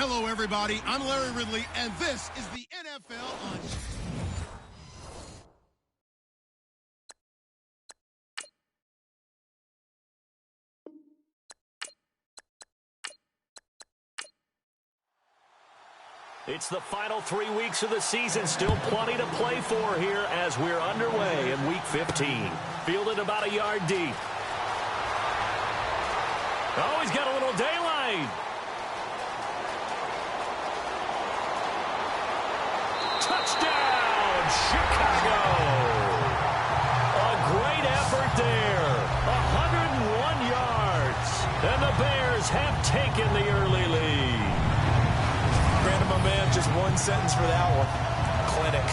Hello, everybody. I'm Larry Ridley, and this is the NFL on... It's the final 3 weeks of the season. Still plenty to play for here as we're underway in Week 15. Fielded about a yard deep. Oh, he's got a little daylight. Touchdown, Chicago. A great effort there. 101 yards. And the Bears have taken the early lead. Brandon, my man, just one sentence for that one. Clinic.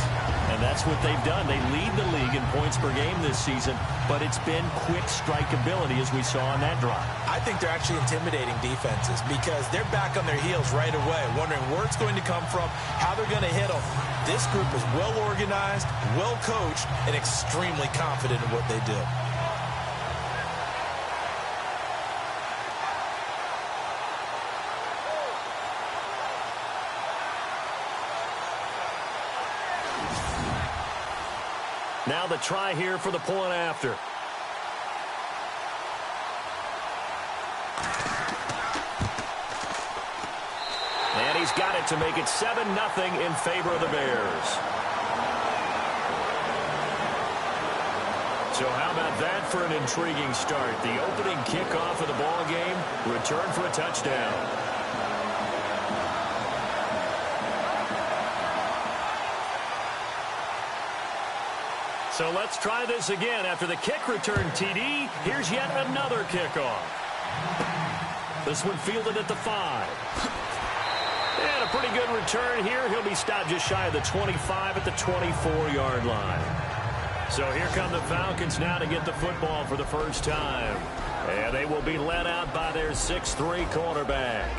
And that's what they've done. They lead the league in points per game this season, but it's been quick strikeability as we saw on that drive. I think they're actually intimidating defenses because they're back on their heels right away, wondering where it's going to come from, how they're going to hit them. This group is well organized, well coached, and extremely confident in what they do. Now the try here for the point after. And he's got it to make it 7-0 in favor of the Bears. So how about that for an intriguing start? The opening kickoff of the ball game, return for a touchdown. So let's try this again. After the kick return TD, here's yet another kickoff. This one fielded at the 5. And a pretty good return here. He'll be stopped just shy of the 25 at the 24-yard line. So here come the Falcons now to get the football for the first time. And they will be led out by their 6'3 quarterback.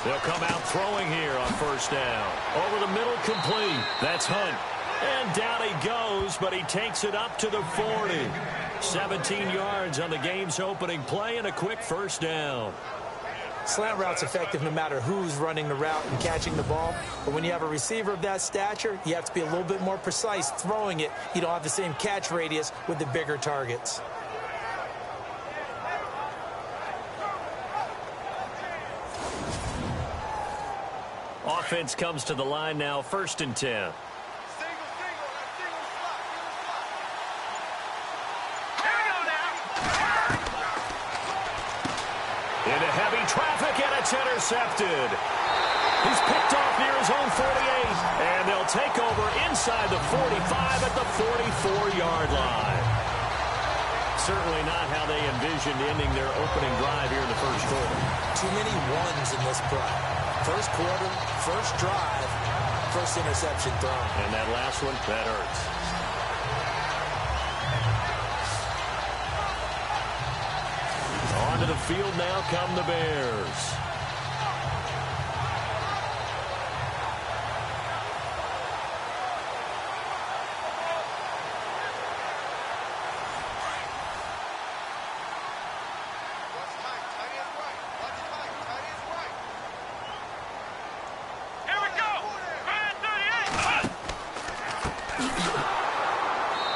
They'll come out throwing here on first down. Over the middle, complete. That's Hunt. And down he goes, but he takes it up to the 40. 17 yards on the game's opening play and a quick first down. Slant route's effective no matter who's running the route and catching the ball. But when you have a receiver of that stature, you have to be a little bit more precise throwing it. You don't have the same catch radius with the bigger targets. Offense comes to the line now, 1st and 10. Into heavy traffic, and it's intercepted. He's picked off near his own 48, and they'll take over inside the 45 at the 44-yard line. Certainly not how they envisioned ending their opening drive here in the first quarter. Too many ones in this play. First quarter, first drive, first interception thrown. And that last one, that hurts. Onto the field now come the Bears.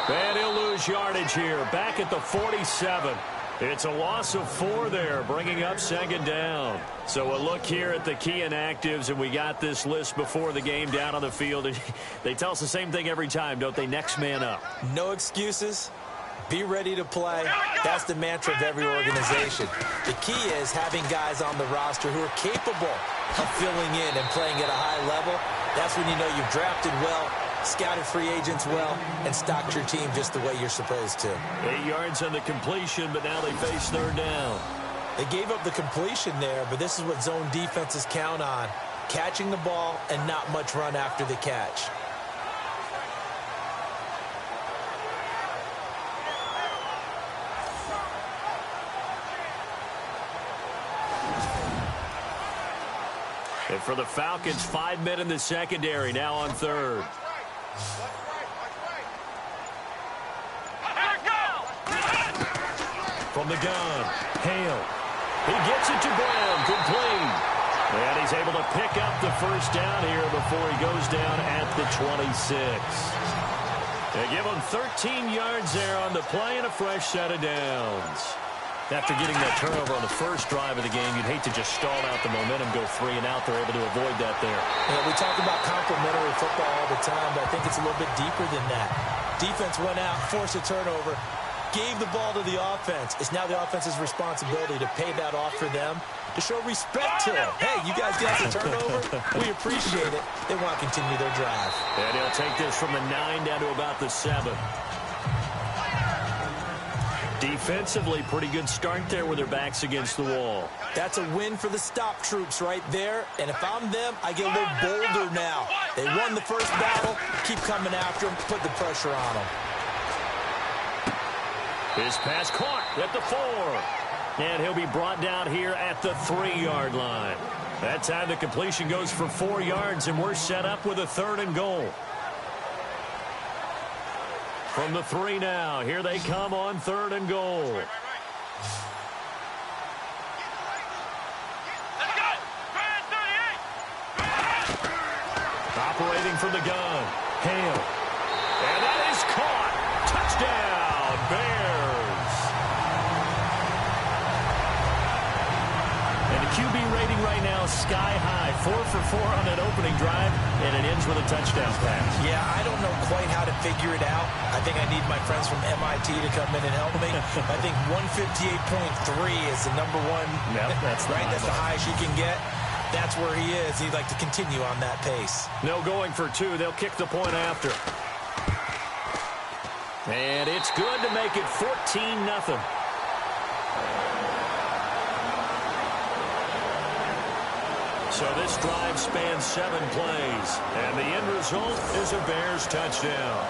And he'll lose yardage here, back at the 47. It's a loss of 4 there, bringing up 2nd down. So a look here at the key inactives, and we got this list before the game down on the field. And they tell us the same thing every time, don't they? Next man up. No excuses. Be ready to play. That's the mantra of every organization. The key is having guys on the roster who are capable of filling in and playing at a high level. That's when you know you've drafted well, scouted free agents well, and stocked your team just the way you're supposed to. 8 yards on the completion, but now they face 3rd down. They gave up the completion there, but this is what zone defenses count on. Catching the ball and not much run after the catch. And for the Falcons, 5 men in the secondary, now on third. From the gun, Hale. He gets it to Brown, complete. And he's able to pick up the first down here before he goes down at the 26. They give him 13 yards there on the play and a fresh set of downs. After getting that turnover on the first drive of the game, you'd hate to just stall out the momentum, go 3 and out. They're able to avoid that there. Yeah, we talk about complementary football all the time, but I think it's a little bit deeper than that. Defense went out, forced a turnover, gave the ball to the offense. It's now the offense's responsibility to pay that off for them, to show respect to them. Hey, you guys got the turnover. We appreciate it. They want to continue their drive. And he'll take this from the 9 down to about the 7. Defensively, pretty good start there with their backs against the wall. That's a win for the stop troops right there. And if I'm them, I get a little bolder now. They won the first battle. Keep coming after them. Put the pressure on them. His pass caught at the 4. And he'll be brought down here at the 3-yard line. That time the completion goes for 4 yards, and we're set up with a 3rd and goal. From the 3 now, here they come on 3rd and goal. Operating from the gun, Hale. And that is caught. Touchdown, Bears. And the QB rating right now, sky high. 4 for 4 on that opening drive, and it ends with a touchdown pass. Yeah, I don't know quite how to figure it out. I think I need my friends from MIT to come in and help me. I think 158.3 is the number one. Yep, that's right. That's the highest you can get. That's where he is. He'd like to continue on that pace. No going for 2. They'll kick the point after. And it's good to make it 14-0. So this drive spans 7 plays, and the end result is a Bears touchdown.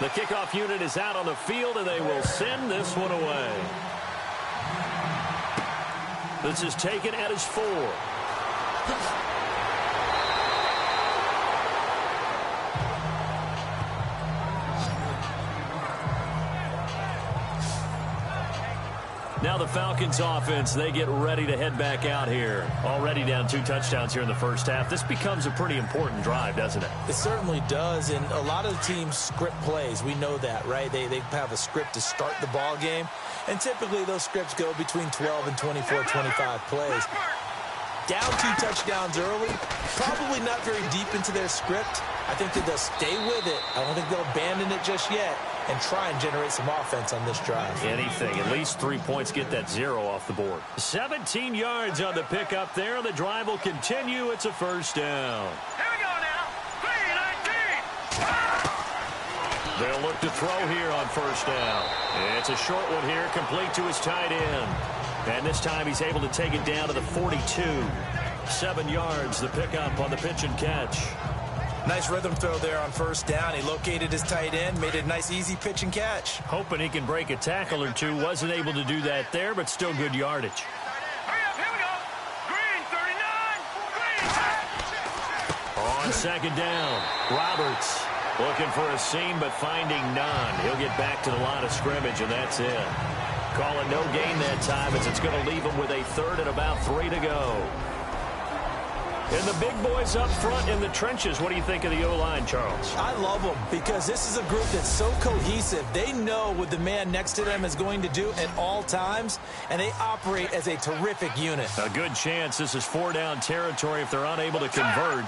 The kickoff unit is out on the field, and they will send this one away. This is taken at his 4. Now the Falcons offense, they get ready to head back out here. Already down 2 touchdowns here in the first half. This becomes a pretty important drive, doesn't it? It certainly does, and a lot of the teams script plays. We know that, right? They have a script to start the ball game, and typically those scripts go between 12 and 24, 25 plays. Down 2 touchdowns early, probably not very deep into their script. I think that they'll stay with it. I don't think they'll abandon it just yet and try and generate some offense on this drive. Anything. At least 3 points, get that 0 off the board. 17 yards on the pickup there. The drive will continue. It's a first down. Here we go now. 3-19. They'll look to throw here on first down. It's a short one here, complete to his tight end. And this time he's able to take it down to the 42. 7 yards, the pickup on the pitch and catch. Nice rhythm throw there on first down. He located his tight end, made it a nice, easy pitch and catch. Hoping he can break a tackle or 2. Wasn't able to do that there, but still good yardage. Hurry up, here we go. Green, 39. Green. On second down, Roberts looking for a seam, but finding none. He'll get back to the line of scrimmage, and that's it. Call it no gain that time, as it's going to leave him with a 3rd and about 3 to go. And the big boys up front in the trenches. What do you think of the O-line, Charles? I love them because this is a group that's so cohesive. They know what the man next to them is going to do at all times, and they operate as a terrific unit. A good chance this is 4-down territory if they're unable to convert.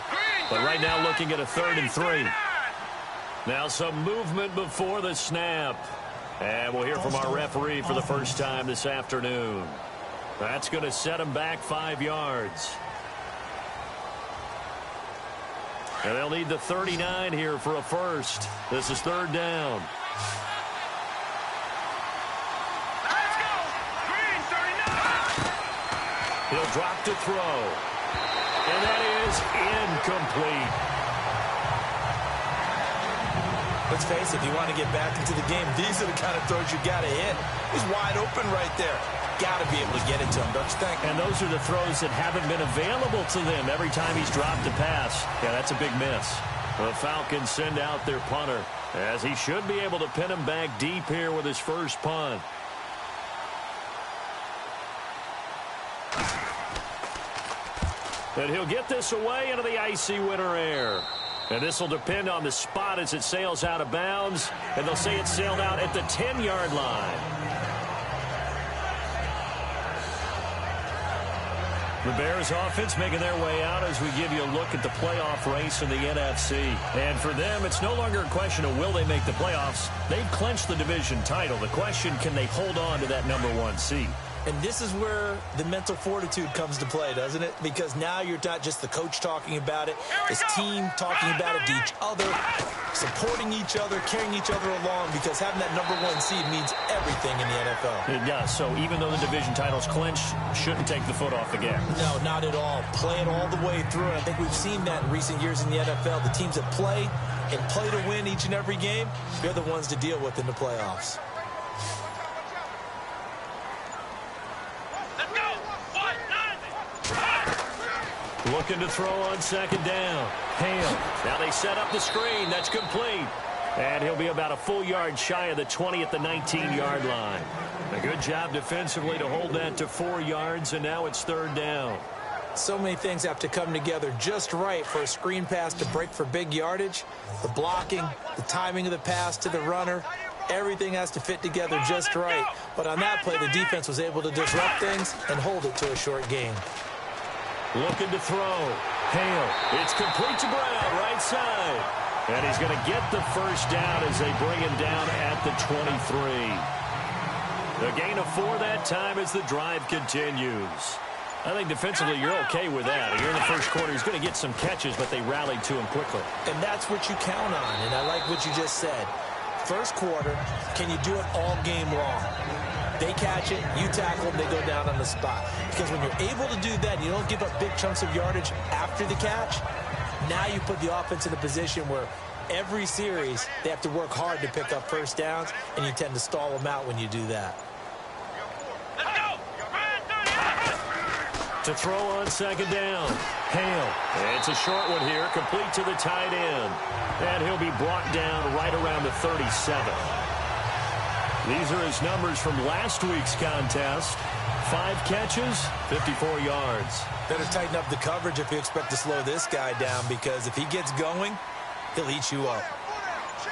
But right now looking at a 3rd and 3. Now some movement before the snap. And we'll hear from our referee for the first time this afternoon. That's going to set him back 5 yards. And they'll need the 39 here for a first. This is 3rd down. Let's go. Green, 39. He'll drop to throw. And that is incomplete. Let's face it, if you want to get back into the game, these are the kind of throws you got to hit. He's wide open right there. Got to be able to get it to him, don't you think? And those are the throws that haven't been available to them every time he's dropped a pass. Yeah, that's a big miss. The Falcons send out their punter, as he should be able to pin him back deep here with his first punt. And he'll get this away into the icy winter air. And this will depend on the spot as it sails out of bounds. And they'll say it sailed out at the 10-yard line. The Bears offense making their way out as we give you a look at the playoff race in the NFC. And for them, it's no longer a question of will they make the playoffs. They've clinched the division title. The question, can they hold on to that number 1 seed? And this is where the mental fortitude comes to play, doesn't it? Because now you're not just the coach talking about it, this team talking about it to each other, supporting each other, carrying each other along, because having that number 1 seed means everything in the NFL. It does. So even though the division title's clinched, shouldn't take the foot off the gas. No, not at all. Play it all the way through. And I think we've seen that in recent years in the NFL. The teams that play and play to win each and every game, they're the ones to deal with in the playoffs. Looking to throw on second down. Hale. Now they set up the screen. That's complete. And he'll be about a full yard shy of the 20 at the 19-yard line. A good job defensively to hold that to 4 yards, and now it's third down. So many things have to come together just right for a screen pass to break for big yardage. The blocking, the timing of the pass to the runner, everything has to fit together just right. But on that play, the defense was able to disrupt things and hold it to a short gain. Looking to throw. Hale. It's complete to Brown, right side. And he's going to get the first down as they bring him down at the 23. A gain of 4 that time as the drive continues. I think defensively you're okay with that. Here in the first quarter, he's going to get some catches, but they rallied to him quickly. And that's what you count on, and I like what you just said. First quarter, can you do it all game long? They catch it, you tackle them, they go down on the spot. Because when you're able to do that, you don't give up big chunks of yardage after the catch. Now you put the offense in a position where every series they have to work hard to pick up first downs, and you tend to stall them out when you do that. To throw on second down. Hale. It's a short one here, complete to the tight end. And he'll be brought down right around the 37. These are his numbers from last week's contest. 5 catches, 54 yards. Better tighten up the coverage if you expect to slow this guy down, because if he gets going, he'll eat you up.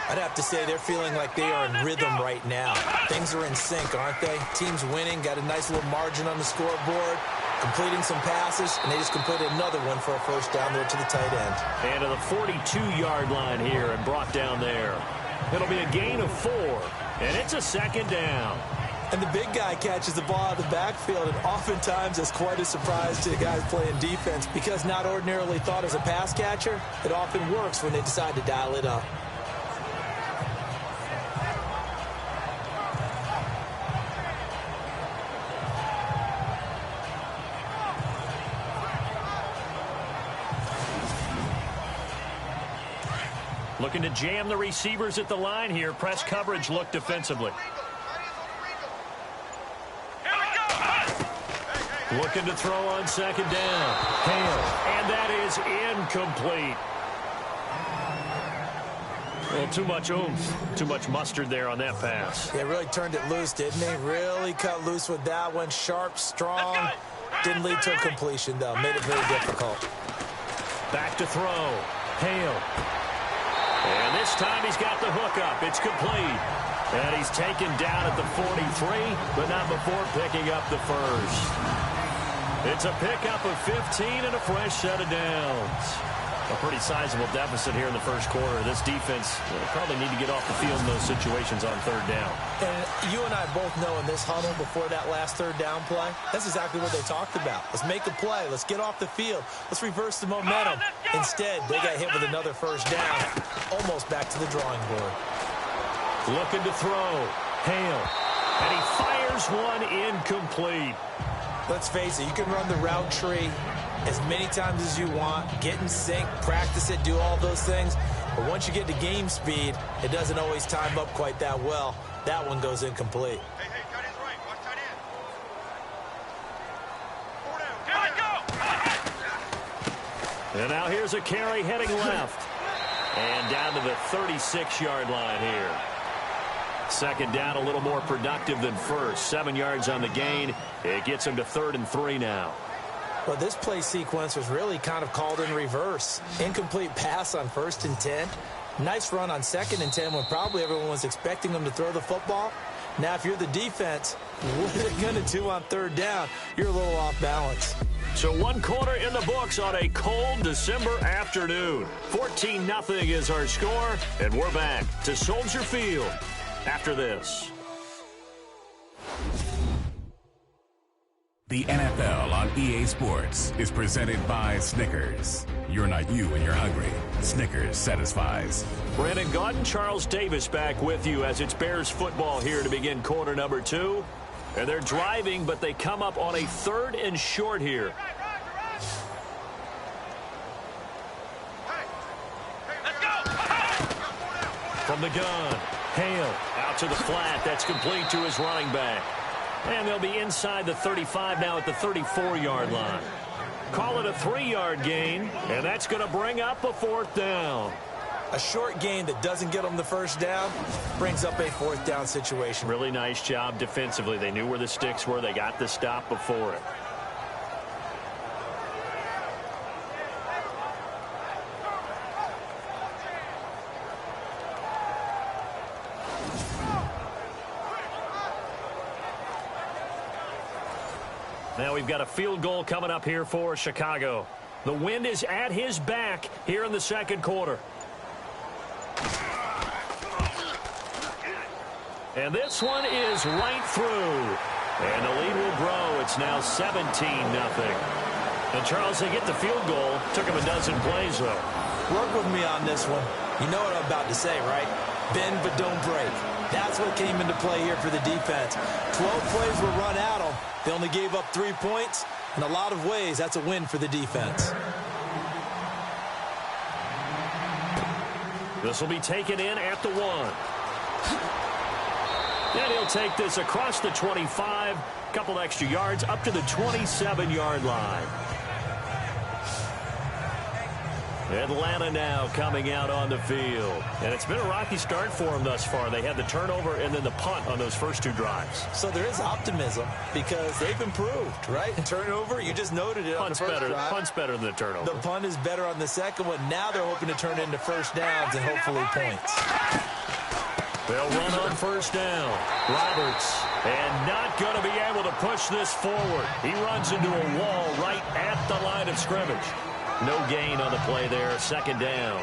I'd have to say they're feeling like they are in rhythm right now. Things are in sync, aren't they? Team's winning, got a nice little margin on the scoreboard, completing some passes, and they just completed another one for a first down there to the tight end. And to the 42-yard line here and brought down there. It'll be a gain of 4, and it's a second down. And the big guy catches the ball out of the backfield, and oftentimes it's quite a surprise to the guys playing defense, because not ordinarily thought as a pass catcher, it often works when they decide to dial it up. Looking to jam the receivers at the line here. Press coverage look defensively. Looking to throw on second down. Hale. And that is incomplete. Well, too much oomph, too much mustard there on that pass. They really turned it loose, didn't they? Really cut loose with that one. Sharp, strong. Didn't lead to a completion, though. Made it very difficult. Back to throw. Hale. And this time he's got the hook up. It's complete. And he's taken down at the 43, but not before picking up the first. It's a pickup of 15 and a fresh set of downs. A pretty sizable deficit here in the first quarter. This defense will probably need to get off the field in those situations on third down. And you and I both know in this huddle before that last third down play, that's exactly what they talked about. Let's make a play. Let's get off the field. Let's reverse the momentum. Instead, they got hit with another first down, almost back to the drawing board. Looking to throw. Hale. And he fires one incomplete. Let's face it, you can run the route tree as many times as you want, get in sync, practice it, do all those things. But once you get to game speed, it doesn't always time up quite that well. That one goes incomplete. Hey, tight end's right. Watch tight end. 4 down. And now here's a carry heading left. And down to the 36-yard line here. Second down, a little more productive than first. 7 yards on the gain. It gets him to 3rd and 3 now. Well, this play sequence was really kind of called in reverse. Incomplete pass on 1st and 10. Nice run on 2nd and 10 when probably everyone was expecting them to throw the football. Now, if you're the defense, what are they going to do on 3rd down? You're a little off balance. So 1 quarter in the books on a cold December afternoon. 14-0 is our score, and we're back to Soldier Field after this. The NFL on EA Sports is presented by Snickers. You're not you when you're hungry. Snickers satisfies. Brandon Gaudin, Charles Davis back with you as it's Bears football here to begin quarter number 2. And they're driving, but they come up on a 3rd and short here. Let's go. From the gun, Hale out to the flat. That's complete to his running back. And they'll be inside the 35 now at the 34-yard line. Call it a 3-yard gain, and that's going to bring up a 4th down. A short gain that doesn't get them the 1st down brings up a 4th down situation. Really nice job defensively. They knew where the sticks were. They got the stop before it. Now we've got a field goal coming up here for Chicago. The wind is at his back here in the 2nd quarter. And this one is right through. And the lead will grow. It's now 17-0. And Charles, they get the field goal. Took him a dozen plays, though. Work with me on this one. You know what I'm about to say, right? Bend but don't break. That's what came into play here for the defense. 12 plays were run at them. They only gave up 3 points. In a lot of ways, that's a win for the defense. This will be taken in at the 1. And he'll take this across the 25. Couple extra yards up to the 27-yard line. Atlanta now coming out on the field. And it's been a rocky start for them thus far. They had the turnover and then the punt on those first 2 drives. So there is optimism because they've improved, right? And turnover, you just noted it on the first drive. Punt's better than the turnover. The punt is better on the second one. Now they're hoping to turn it into 1st downs and hopefully points. They'll run on 1st down. Roberts, and not going to be able to push this forward. He runs into a wall right at the line of scrimmage. No gain on the play there, 2nd down.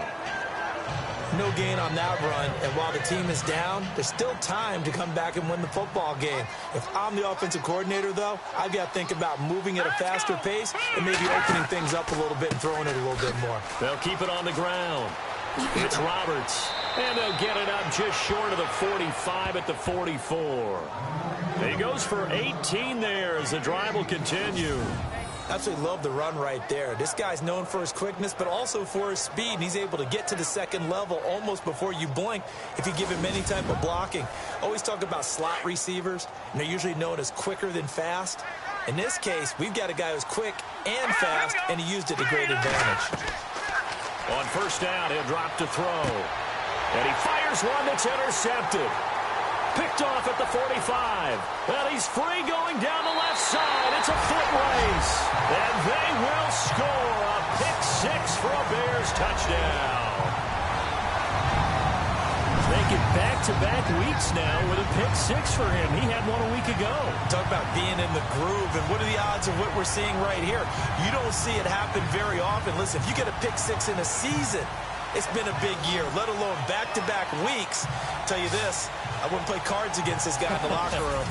No gain on that run, and while the team is down, there's still time to come back and win the football game. If I'm the offensive coordinator, though, I've got to think about moving at a faster pace and maybe opening things up a little bit and throwing it a little bit more. They'll keep it on the ground. It's Roberts, and they'll get it up just short of the 45 at the 44. He goes for 18 there as the drive will continue. Absolutely love the run right there. This guy's known for his quickness, but also for his speed. And he's able to get to the 2nd level almost before you blink if you give him any type of blocking. Always talk about slot receivers, and they're usually known as quicker than fast. In this case, we've got a guy who's quick and fast, and he used it to great advantage. On 1st down, he'll drop to throw. And he fires one that's intercepted. Picked off at the 45. Well, he's free going down the left side. It's a foot race. And they will score a pick-6 for a Bears touchdown. Making back-to-back weeks now with a pick-6 for him. He had one a week ago. Talk about being in the groove, and what are the odds of what we're seeing right here? You don't see it happen very often. Listen, if you get a pick-6 in a season, it's been a big year, let alone back-to-back weeks. I'll tell you this, I wouldn't play cards against this guy in the locker room.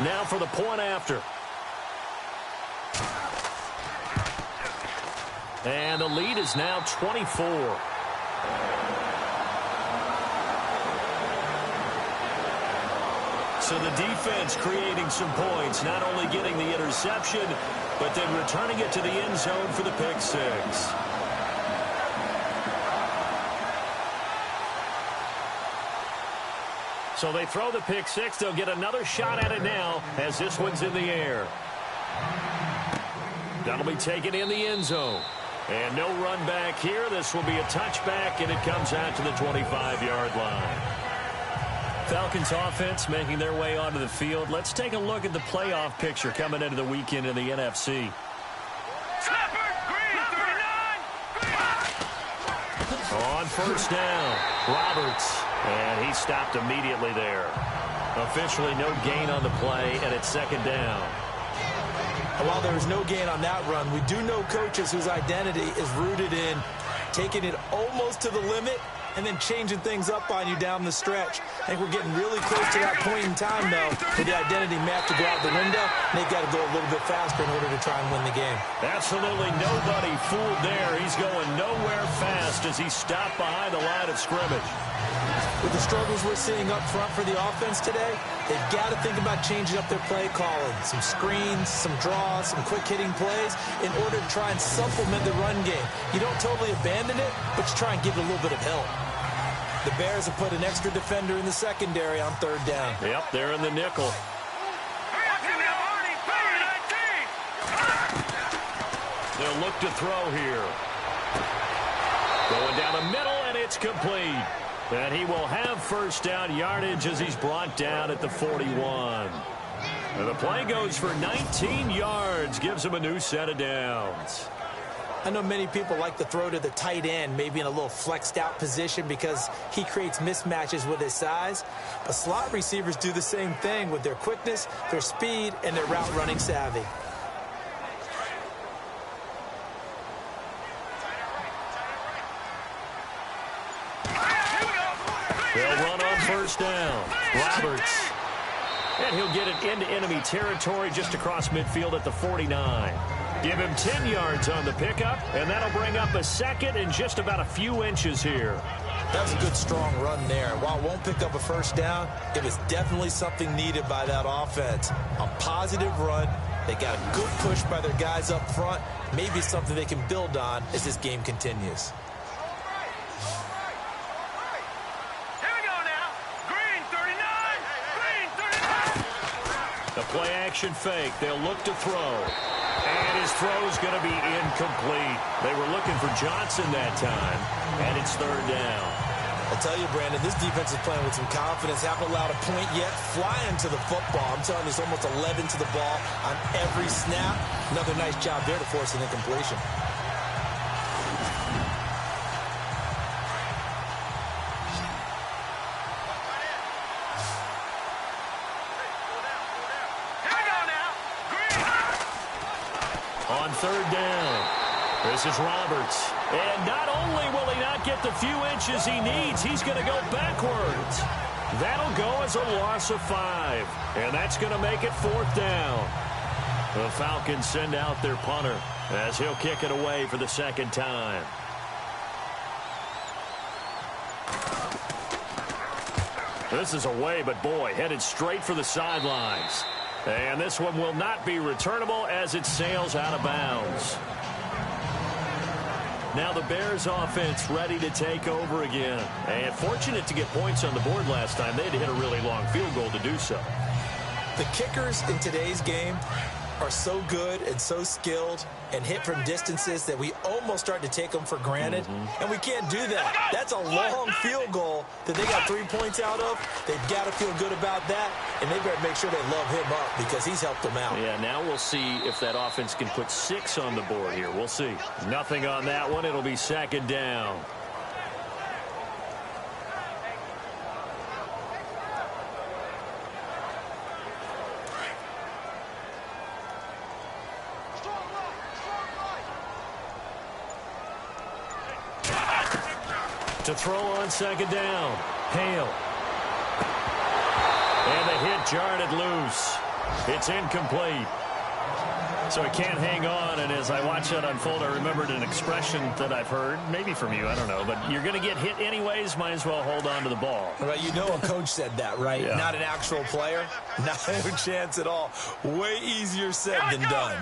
Now for the point after. And the lead is now 24. So the defense creating some points, not only getting the interception, but then returning it to the end zone for the pick-6. So they throw the pick six. They'll get another shot at it now as this one's in the air. That'll be taken in the end zone. And no run back here. This will be a touchback, and it comes out to the 25-yard line. Falcons offense making their way onto the field. Let's take a look at the playoff picture coming into the weekend in the NFC. On first down, Roberts, and he stopped immediately there. Officially no gain on the play, and it's second down. And while there was no gain on that run, we do know coaches whose identity is rooted in taking it almost to the limit and then changing things up on you down the stretch. I think we're getting really close to that point in time, though, for the identity map to go out the window, and they've got to go a little bit faster in order to try and win the game. Absolutely nobody fooled there. He's going nowhere fast as he stopped behind the line of scrimmage. With the struggles we're seeing up front for the offense today, they've got to think about changing up their play calling. Some screens, some draws, some quick-hitting plays in order to try and supplement the run game. You don't totally abandon it, but you try and give it a little bit of help. The Bears have put an extra defender in the secondary on third down. Yep, they're in the nickel. They'll look to throw here. Going down the middle, and it's complete. And he will have first down yardage as he's brought down at the 41. And the play goes for 19 yards, gives him a new set of downs. I know many people like to throw to the tight end, maybe in a little flexed out position because he creates mismatches with his size. But slot receivers do the same thing with their quickness, their speed, and their route running savvy. They'll run on first down. Roberts. And he'll get it into enemy territory just across midfield at the 49. Give him 10 yards on the pickup, and that'll bring up a second and just about a few inches here. That was a good, strong run there. While it won't pick up a first down, it was definitely something needed by that offense. A positive run. They got a good push by their guys up front. Maybe something they can build on as this game continues. The play-action fake. They'll look to throw. And his throw's going to be incomplete. They were looking for Johnson that time, and it's third down. I'll tell you, Brandon, this defense is playing with some confidence. Haven't allowed a point yet. Flying to the football. I'm telling you, there's almost 11 to the ball on every snap. Another nice job there to force an incompletion. On third down, this is Roberts. And not only will he not get the few inches he needs, he's going to go backwards. That'll go as a loss of 5. And that's going to make it fourth down. The Falcons send out their punter as he'll kick it away for the second time. This is away, but boy, headed straight for the sidelines. And this one will not be returnable as it sails out of bounds. Now the Bears offense ready to take over again. And fortunate to get points on the board last time. They had to hit a really long field goal to do so. The kickers in today's game are so good and so skilled and hit from distances that we almost start to take them for granted. And we can't do that. That's a long field goal that they got 3 points out of. They've got to feel good about that, and they better make sure they love him up because he's helped them out. Yeah, now we'll see if that offense can put 6 on the board here. We'll see. Nothing on that one. It'll be second down. To throw on second down. Hale. And the hit jarred it loose. It's incomplete. So he can't hang on, and as I watch that unfold, I remembered an expression that I've heard, maybe from you, I don't know, but you're going to get hit anyways, might as well hold on to the ball. Right, you know a coach said that, right? Yeah. Not an actual player. Not a chance at all. Way easier said than done.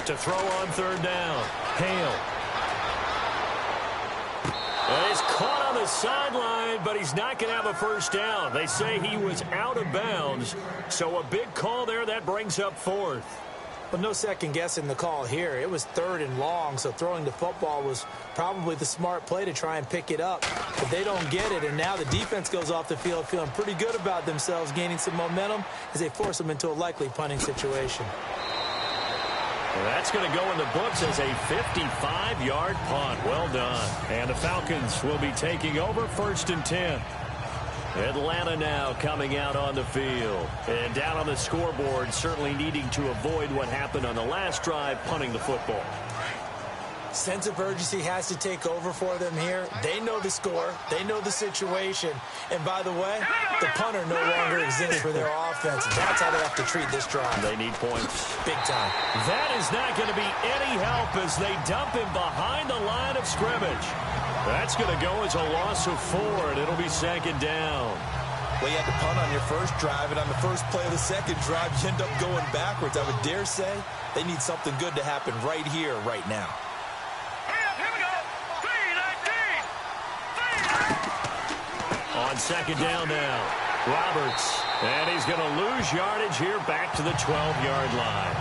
To throw on third down. Hale. And he's caught on the sideline, but he's not going to have a first down. They say he was out of bounds, so a big call there. That brings up fourth. But no second guessing the call here. It was 3rd and long, so throwing the football was probably the smart play to try and pick it up. But they don't get it, and now the defense goes off the field feeling pretty good about themselves, gaining some momentum as they force them into a likely punting situation. Well, that's going to go in the books as a 55-yard punt. Well done. And the Falcons will be taking over 1st and 10. Atlanta now coming out on the field. And down on the scoreboard, certainly needing to avoid what happened on the last drive, punting the football. Sense of urgency has to take over for them here. They know the score. They know the situation. And by the way, the punter no longer exists for their offense. That's how they have to treat this drive. They need points. Big time. That is not going to be any help as they dump him behind the line of scrimmage. That's going to go as a loss of 4, and it'll be 2nd down. Well, you had to punt on your first drive, and on the first play of the second drive, you end up going backwards. I would dare say they need something good to happen right here, right now. Here we go. 3-19. On 2nd down now, Roberts. And he's going to lose yardage here back to the 12-yard line.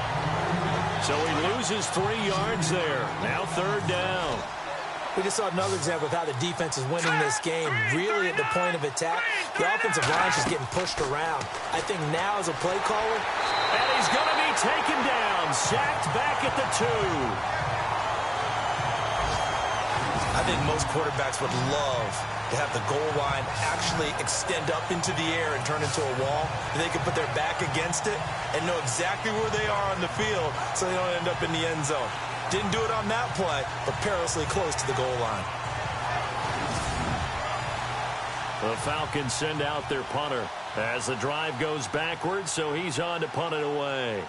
So he loses 3 yards there. Now 3rd down. We just saw another example of how the defense is winning this game. Really at the point of attack, the offensive line is just getting pushed around. I think now as a play caller. And he's going to be taken down, sacked back at the 2. I think most quarterbacks would love to have the goal line actually extend up into the air and turn into a wall. They can put their back against it and know exactly where they are on the field so they don't end up in the end zone. Didn't do it on that play, but perilously close to the goal line. The Falcons send out their punter as the drive goes backwards, so he's on to punt it away.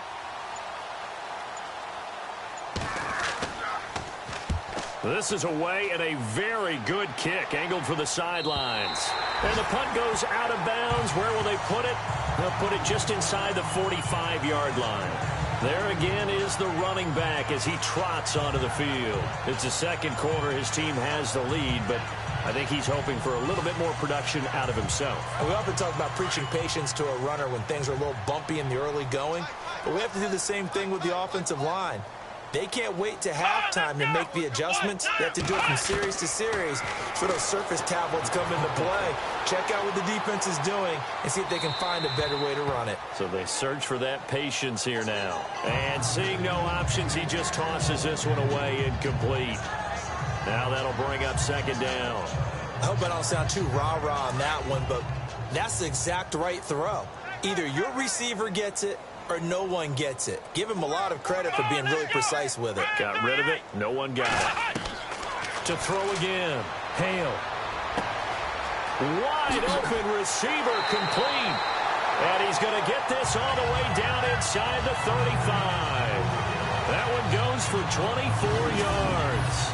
This is away and a very good kick, angled for the sidelines. And the punt goes out of bounds. Where will they put it? They'll put it just inside the 45-yard line. There again is the running back as he trots onto the field. It's the second quarter. His team has the lead, but I think he's hoping for a little bit more production out of himself. And we often talk about preaching patience to a runner when things are a little bumpy in the early going, but we have to do the same thing with the offensive line. They can't wait to halftime to make the adjustments. They have to do it from series to series. So those surface tablets come into play. Check out what the defense is doing and see if they can find a better way to run it. So they search for that patience here now. And seeing no options, he just tosses this one away incomplete. Now that'll bring up 2nd down. I hope I don't sound too rah-rah on that one, but that's the exact right throw. Either your receiver gets it or no one gets it. Give him a lot of credit for being really precise with it. Got rid of it. No one got it. To throw again. Hale. Wide open receiver complete. And he's going to get this all the way down inside the 35. That one goes for 24 yards.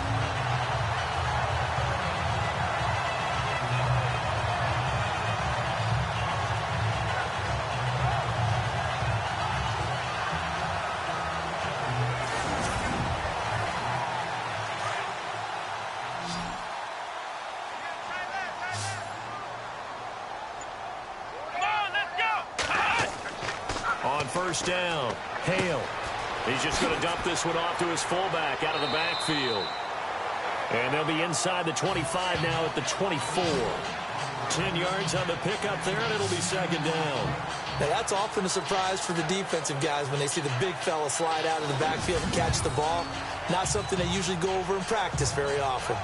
On 1st down, Hale. He's just going to dump this one off to his fullback out of the backfield. And they'll be inside the 25 now at the 24. 10 yards on the pickup there, and it'll be 2nd down. Now, that's often a surprise for the defensive guys when they see the big fella slide out of the backfield and catch the ball. Not something they usually go over in practice very often.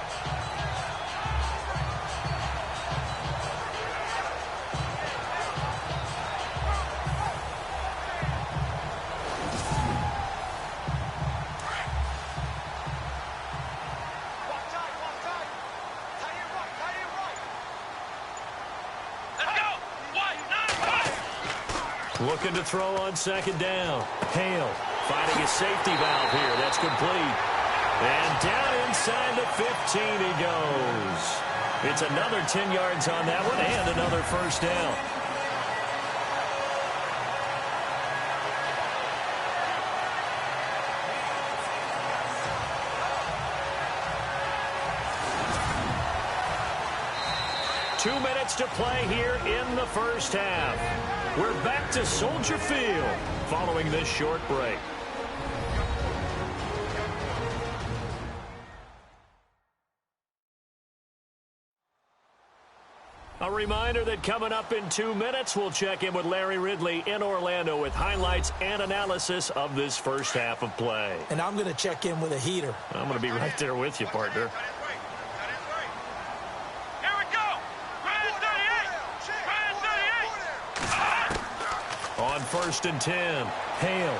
Looking to throw on 2nd down. Hale finding a safety valve here. That's complete. And down inside the 15 he goes. It's another 10 yards on that one and another 1st down. 2 minutes to play here in the first half. We're back to Soldier Field following this short break. A reminder that coming up in 2 minutes, we'll check in with Larry Ridley in Orlando with highlights and analysis of this first half of play. And I'm going to check in with a heater. I'm going to be right there with you, partner. Here we go. Ryan 38. On 1st and 10, Hale.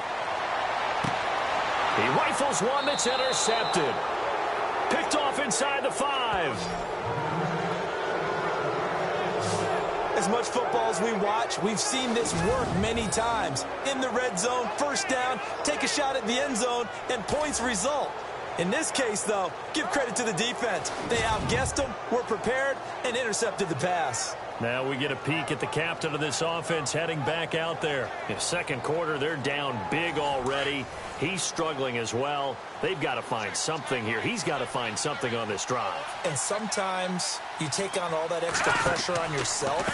He rifles one that's intercepted. Picked off inside the 5. As much football as we watch, we've seen this work many times. In the red zone, first down, take a shot at the end zone, and points result. In this case, though, give credit to the defense. They outguessed them, were prepared, and intercepted the pass. Now we get a peek at the captain of this offense heading back out there. In second quarter, they're down big already. He's struggling as well. They've got to find something here. He's got to find something on this drive. And sometimes you take on all that extra pressure on yourself,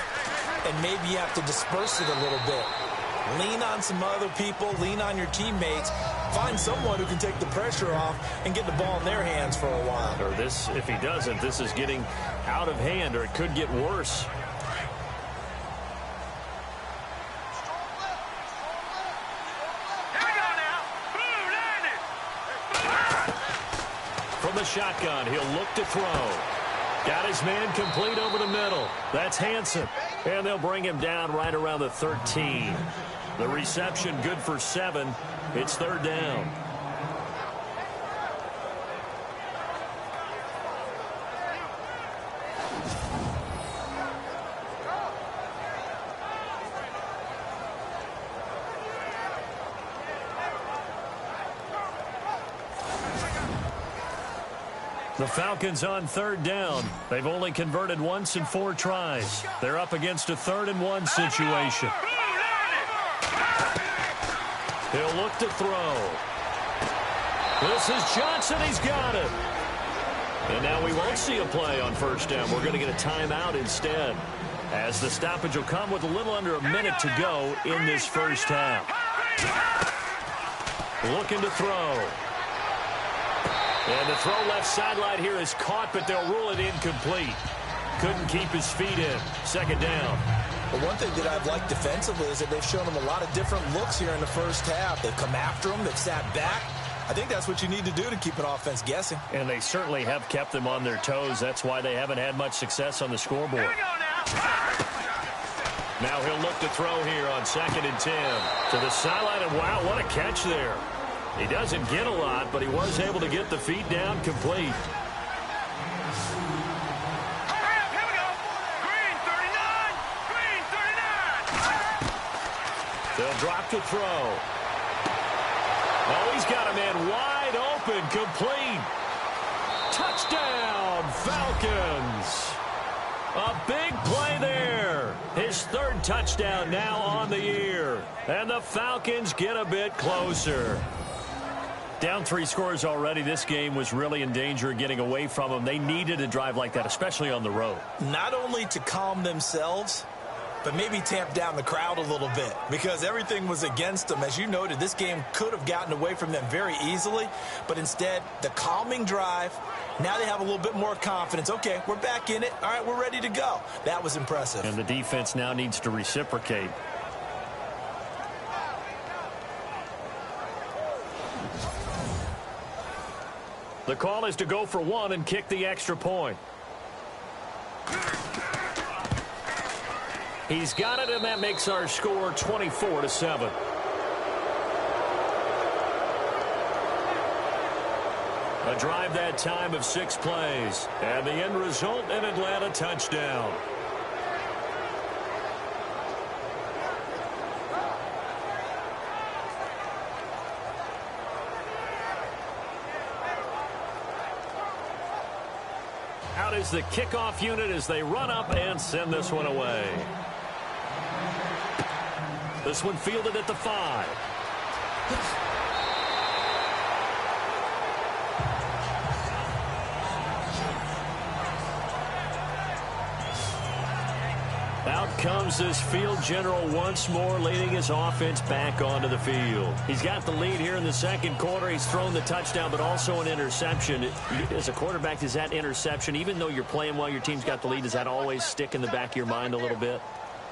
and maybe you have to disperse it a little bit. Lean on some other people, lean on your teammates, find someone who can take the pressure off and get the ball in their hands for a while. Or this, if he doesn't, this is getting out of hand, or it could get worse. From the shotgun, he'll look to throw. Got his man complete over the middle. That's Hansen. And they'll bring him down right around the 13. The reception good for 7. It's 3rd down. The Falcons on 3rd down. They've only converted once in 4 tries. They're up against a 3rd and 1 situation. He'll look to throw. This is Johnson. He's got it. And now we won't see a play on 1st down. We're going to get a timeout instead, as the stoppage will come with a little under a minute to go in this first half. Looking to throw. And the throw left sideline here is caught, but they'll rule it incomplete. Couldn't keep his feet in. 2nd down. But one thing that I've liked defensively is that they've shown him a lot of different looks here in the first half. They've come after him. They've sat back. I think that's what you need to do to keep an offense guessing. And they certainly have kept them on their toes. That's why they haven't had much success on the scoreboard. Now he'll look to throw here on 2nd and 10. To the sideline, and wow, what a catch there. He doesn't get a lot, but he was able to get the feet down complete. Here we go. Green 39. Green 39. They'll drop to throw. Oh, he's got a man wide open, complete. Touchdown, Falcons. A big play there. His 3rd touchdown now on the year. And the Falcons get a bit closer. Down 3 scores already. This game was really in danger of getting away from them. They needed a drive like that, especially on the road. Not only to calm themselves, but maybe tamp down the crowd a little bit, because everything was against them. As you noted, this game could have gotten away from them very easily, but instead, the calming drive, now they have a little bit more confidence. Okay, we're back in it. All right, we're ready to go. That was impressive. And the defense now needs to reciprocate. The call is to go for 1 and kick the extra point. He's got it, and that makes our score 24-7. A drive that time of 6 plays. And the end result, an Atlanta touchdown. Out is the kickoff unit as they run up and send this one away. This one fielded at the 5. comes this field general once more, leading his offense back onto the field. He's got the lead here in the second quarter. He's thrown the touchdown, but also an interception. As a quarterback, does that interception, even though you're playing while your team's got the lead, does that always stick in the back of your mind a little bit?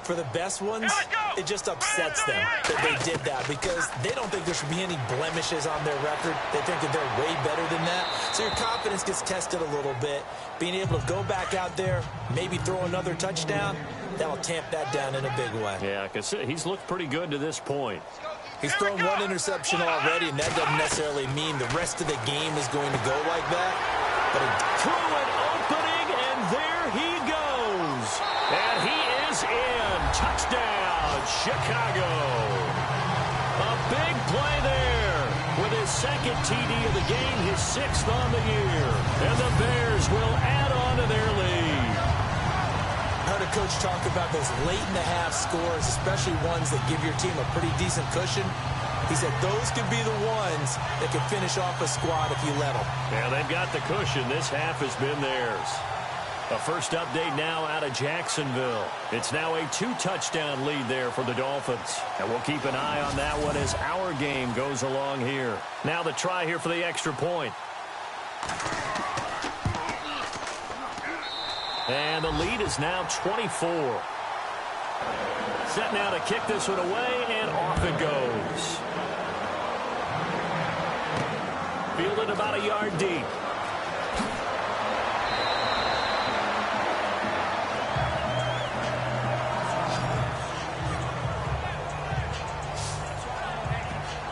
For the best ones, it just upsets them that they did that because they don't think there should be any blemishes on their record. They think that they're way better than that. So your confidence gets tested a little bit. Being able to go back out there, maybe throw another touchdown, that'll tamp that down in a big way. Yeah, because he's looked pretty good to this point. He's thrown one interception already, and that doesn't necessarily mean the rest of the game is going to go like that. But through an opening, and there he goes. And he is in. Touchdown, Chicago. A big play there with his second TD of the game, his 6th on the year. And the Bears will add on to their lead. I heard a coach talk about those late-in-the-half scores, especially ones that give your team a pretty decent cushion. He said those could be the ones that can finish off a squad if you let them. Yeah, they've got the cushion. This half has been theirs. A first update now out of Jacksonville. It's now a 2-touchdown lead there for the Dolphins. And we'll keep an eye on that one as our game goes along here. Now the try here for the extra point. And the lead is now 24. Set now to kick this one away, and off it goes. Fielded about a yard deep.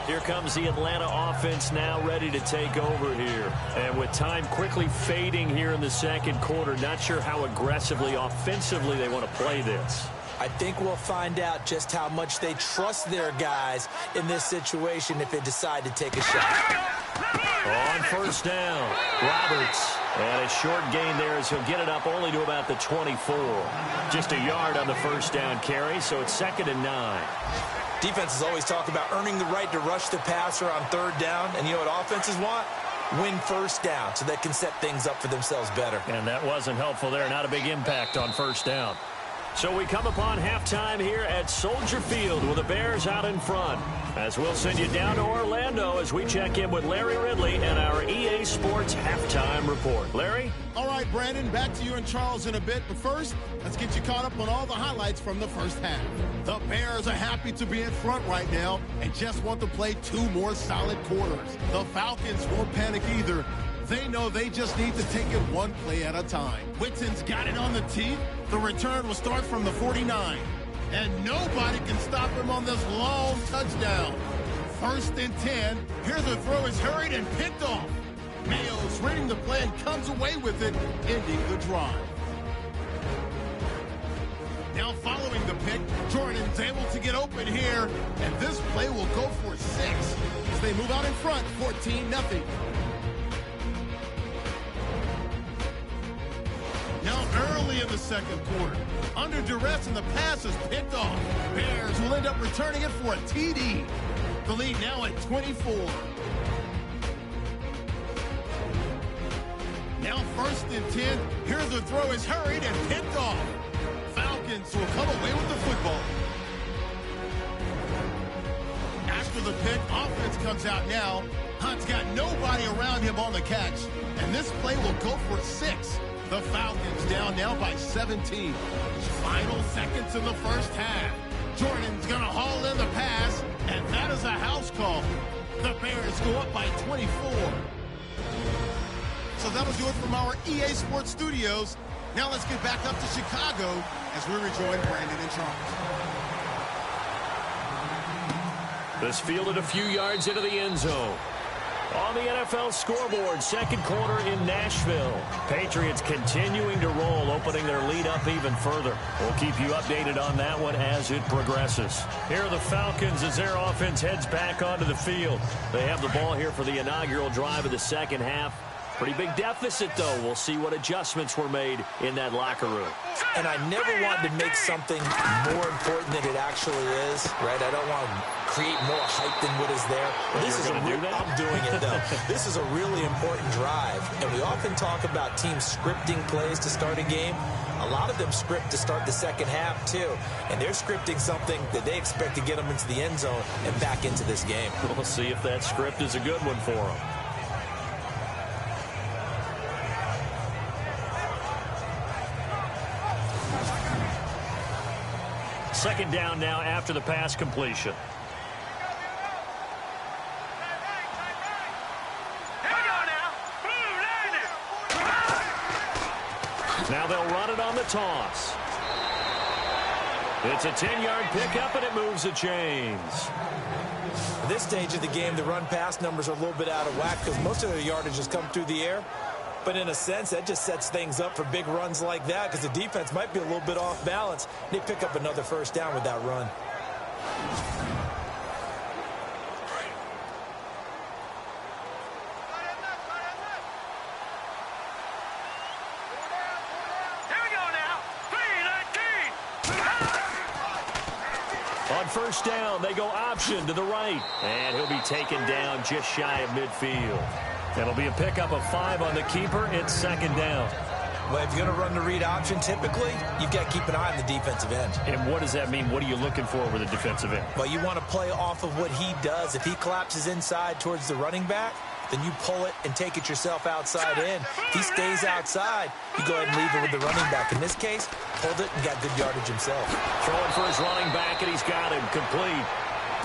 Here comes the Atlanta offense now ready to take over here. And with time quickly fading here in the second quarter, not sure how aggressively, offensively they want to play this. I think we'll find out just how much they trust their guys in this situation if they decide to take a shot. On first down, Roberts. And a short gain there as he'll get it up only to about the 24. Just a yard on the first down carry, so it's 2nd and 9. Defenses always talk about earning the right to rush the passer on 3rd down. And you know what offenses want? Win first down so they can set things up for themselves better. And that wasn't helpful there. Not a big impact on first down. So we come upon halftime here at Soldier Field with the Bears out in front. As we'll send you down to Orlando as we check in with Larry Ridley and our EA Sports halftime report. Larry? All right, Brandon, back to you and Charles in a bit. But first, let's get you caught up on all the highlights from the first half. The Bears are happy to be in front right now and just want to play 2 more solid quarters. The Falcons won't panic either. They know they just need to take it 1 play at a time. Whitten's got it on the teeth. The return will start from the 49. And nobody can stop him on this long touchdown. 1st and 10. Here the throw is hurried and picked off. Mayo's reading the play and comes away with it, ending the drive. Now following the pick, Jordan's able to get open here. And this play will go for 6 as they move out in front, 14-0. Now early in the second quarter, under duress and the pass is picked off. Bears will end up returning it for a TD. The lead now at 24. Now 1st and 10. Here the throw is hurried and picked off. Falcons will come away with the football. After the pick, offense comes out now. Hunt's got nobody around him on the catch. And this play will go for 6. The Falcons down now by 17. Final seconds in the first half. Jordan's going to haul in the pass, and that is a house call. The Bears go up by 24. So that'll do it from our EA Sports Studios. Now let's get back up to Chicago as we rejoin Brandon and Charles. This fielded a few yards into the end zone. On the NFL scoreboard, second quarter in Nashville. Patriots continuing to roll, opening their lead up even further. We'll keep you updated on that one as it progresses. Here are the Falcons as their offense heads back onto the field. They have the ball here for the inaugural drive of the second half. Pretty big deficit, though. We'll see what adjustments were made in that locker room. And I never want to make something more important than it actually is, right? I don't want to create more hype than what is there. Well, this is I'm doing it, though. This is a really important drive. And we often talk about teams scripting plays to start a game. A lot of them script to start the second half, too. And they're scripting something that they expect to get them into the end zone and back into this game. We'll see if that script is a good one for them. Second down now after the pass completion. Now they'll run it on the toss. It's a 10-yard pickup, and it moves the chains. At this stage of the game, the run-pass numbers are a little bit out of whack because most of their yardage has come through the air. But in a sense, that just sets things up for big runs like that because the defense might be a little bit off balance. They pick up another first down with that run. On first down, they go option to the right. And he'll be taken down just shy of midfield. That'll be a pickup of 5 on the keeper. It's second down. Well, if you're going to run the read option, typically, you've got to keep an eye on the defensive end. And what does that mean? What are you looking for with a defensive end? Well, you want to play off of what he does. If he collapses inside towards the running back, then you pull it and take it yourself outside in. If he stays outside, you go ahead and leave it with the running back. In this case, pulled it and got good yardage himself. Throwing for his running back, and he's got him complete.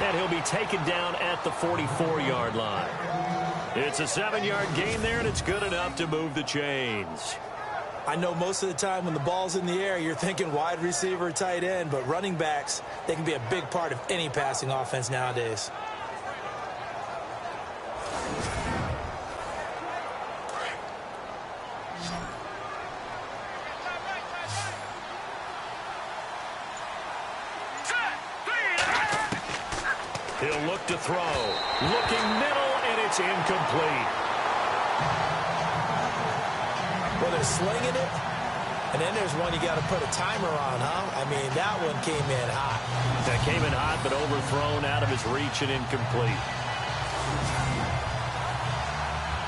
And he'll be taken down at the 44-yard line. It's a 7-yard gain there, and it's good enough to move the chains. I know most of the time when the ball's in the air, you're thinking wide receiver, tight end, but running backs, they can be a big part of any passing offense nowadays. He'll look to throw. Looking middle, and it's incomplete. Well, they're slinging it, and then there's one you got to put a timer on, huh? I mean, that one came in hot. That came in hot, but overthrown out of his reach and incomplete.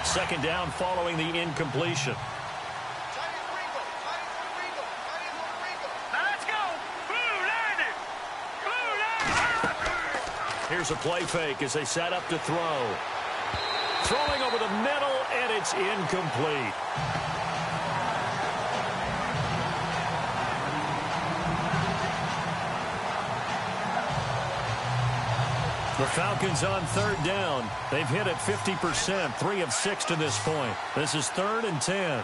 Second down following the incompletion. Here's a play fake as they set up to throw. Throwing over the middle, and it's incomplete. The Falcons on third down. They've hit it 50%, 3 of 6 to this point. This is 3rd and 10.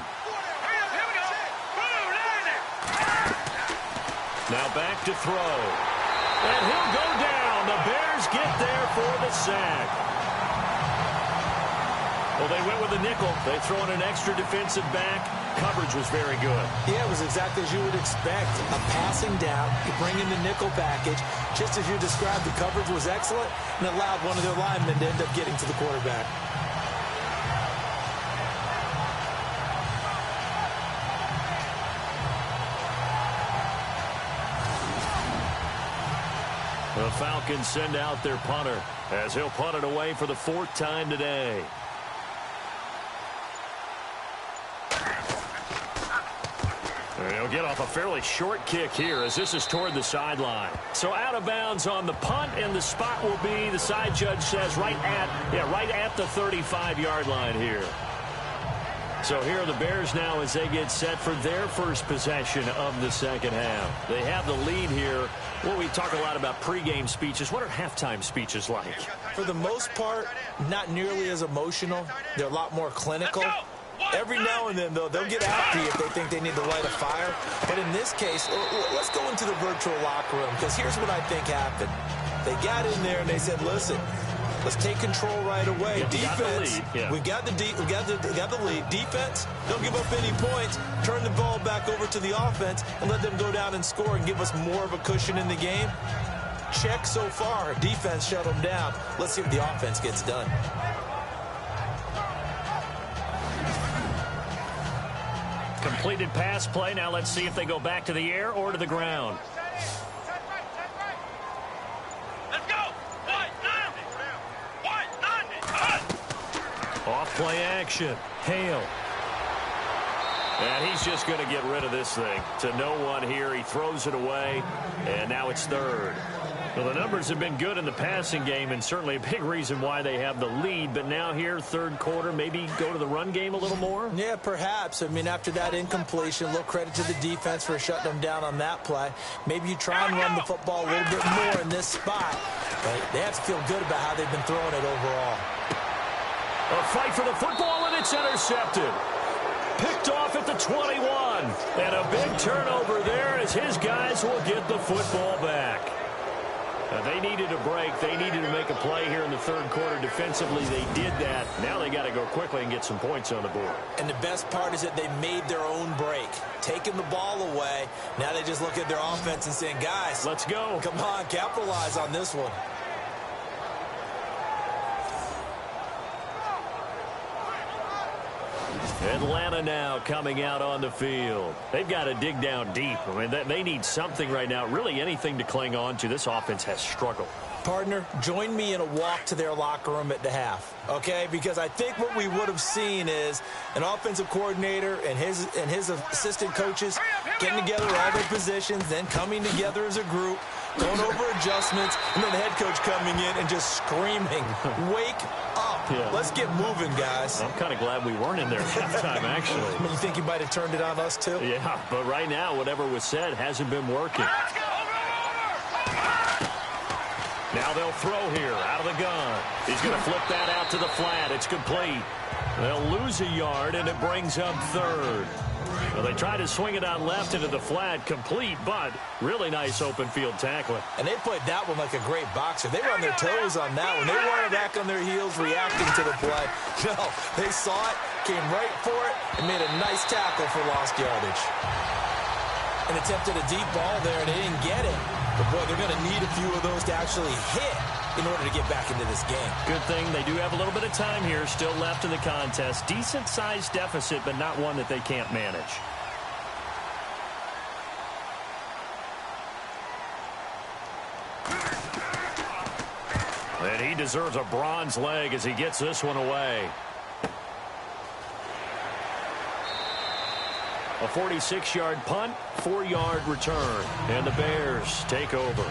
Now back to throw. And he'll go down. The Bears get there for the sack. Well, they went with a nickel. They throw in an extra defensive back. Coverage was very good. Yeah, it was exactly as you would expect. A passing down, you bring in the nickel package. Just as you described, the coverage was excellent and allowed one of their linemen to end up getting to the quarterback. The Falcons send out their punter as he'll punt it away for the 4th time today. He'll get off a fairly short kick here as this is toward the sideline. So out of bounds on the punt, and the spot will be, the side judge says, right at the 35-yard line here. So here are the Bears now as they get set for their first possession of the second half. They have the lead here. Well, we talk a lot about pregame speeches. What are halftime speeches like? For the most part, not nearly as emotional. They're a lot more clinical. Every now and then, though, they'll get after you if they think they need to light a fire. But in this case, let's go into the virtual locker room, because here's what I think happened. They got in there and they said, listen, let's take control right away. Defense, we got the lead. Defense, don't give up any points. Turn the ball back over to the offense and let them go down and score and give us more of a cushion in the game. Check so far. Defense shut them down. Let's see what the offense gets done. completed pass play. Now let's see if they go back to the air or to the ground. Let's go. Off play action. Hale. And he's just going to get rid of this thing. To no one here. He throws it away. And now it's third. Well, the numbers have been good in the passing game, and certainly a big reason why they have the lead. But now here, third quarter, maybe go to the run game a little more? Yeah, perhaps. I mean, after that incompletion, a little credit to the defense for shutting them down on that play. Maybe you try and run the football a little bit more in this spot. But they have to feel good about how they've been throwing it overall. A fight for the football, and it's intercepted. Picked off at the 21. And a big turnover there as his guys will get the football back. They needed a break. They needed to make a play here in the third quarter. Defensively, they did that. Now they got to go quickly and get some points on the board. And the best part is that they made their own break. Taking the ball away. Now they just look at their offense and saying, guys, let's go. Come on, capitalize on this one. Atlanta now coming out on the field. They've got to dig down deep. I mean, they need something right now, really anything to cling on to. This offense has struggled. Partner, join me in a walk to their locker room at the half, okay? Because I think what we would have seen is an offensive coordinator and his assistant coaches getting together all their positions, then coming together as a group, going over adjustments, and then the head coach coming in and just screaming, wake up. Yeah. Let's get moving, guys. I'm kind of glad we weren't in there at halftime, actually. I mean, you think you might have turned it on us, too? Yeah, but right now, whatever was said hasn't been working. Now they'll throw here out of the gun. He's going to flip that out to the flat. It's complete. They'll lose a yard, and it brings up third. Well, they try to swing it out left into the flat, complete, but really nice open field tackling. And they played that one like a great boxer. They were on their toes on that one. They weren't back on their heels reacting to the play. No, they saw it, came right for it, and made a nice tackle for lost yardage. And attempted a deep ball there, and they didn't get it. But, boy, they're going to need a few of those to actually hit in order to get back into this game. Good thing they do have a little bit of time here still left in the contest. Decent-sized deficit, but not one that they can't manage. And he deserves a bronze leg as he gets this one away. A 46-yard punt, 4-yard return. And the Bears take over.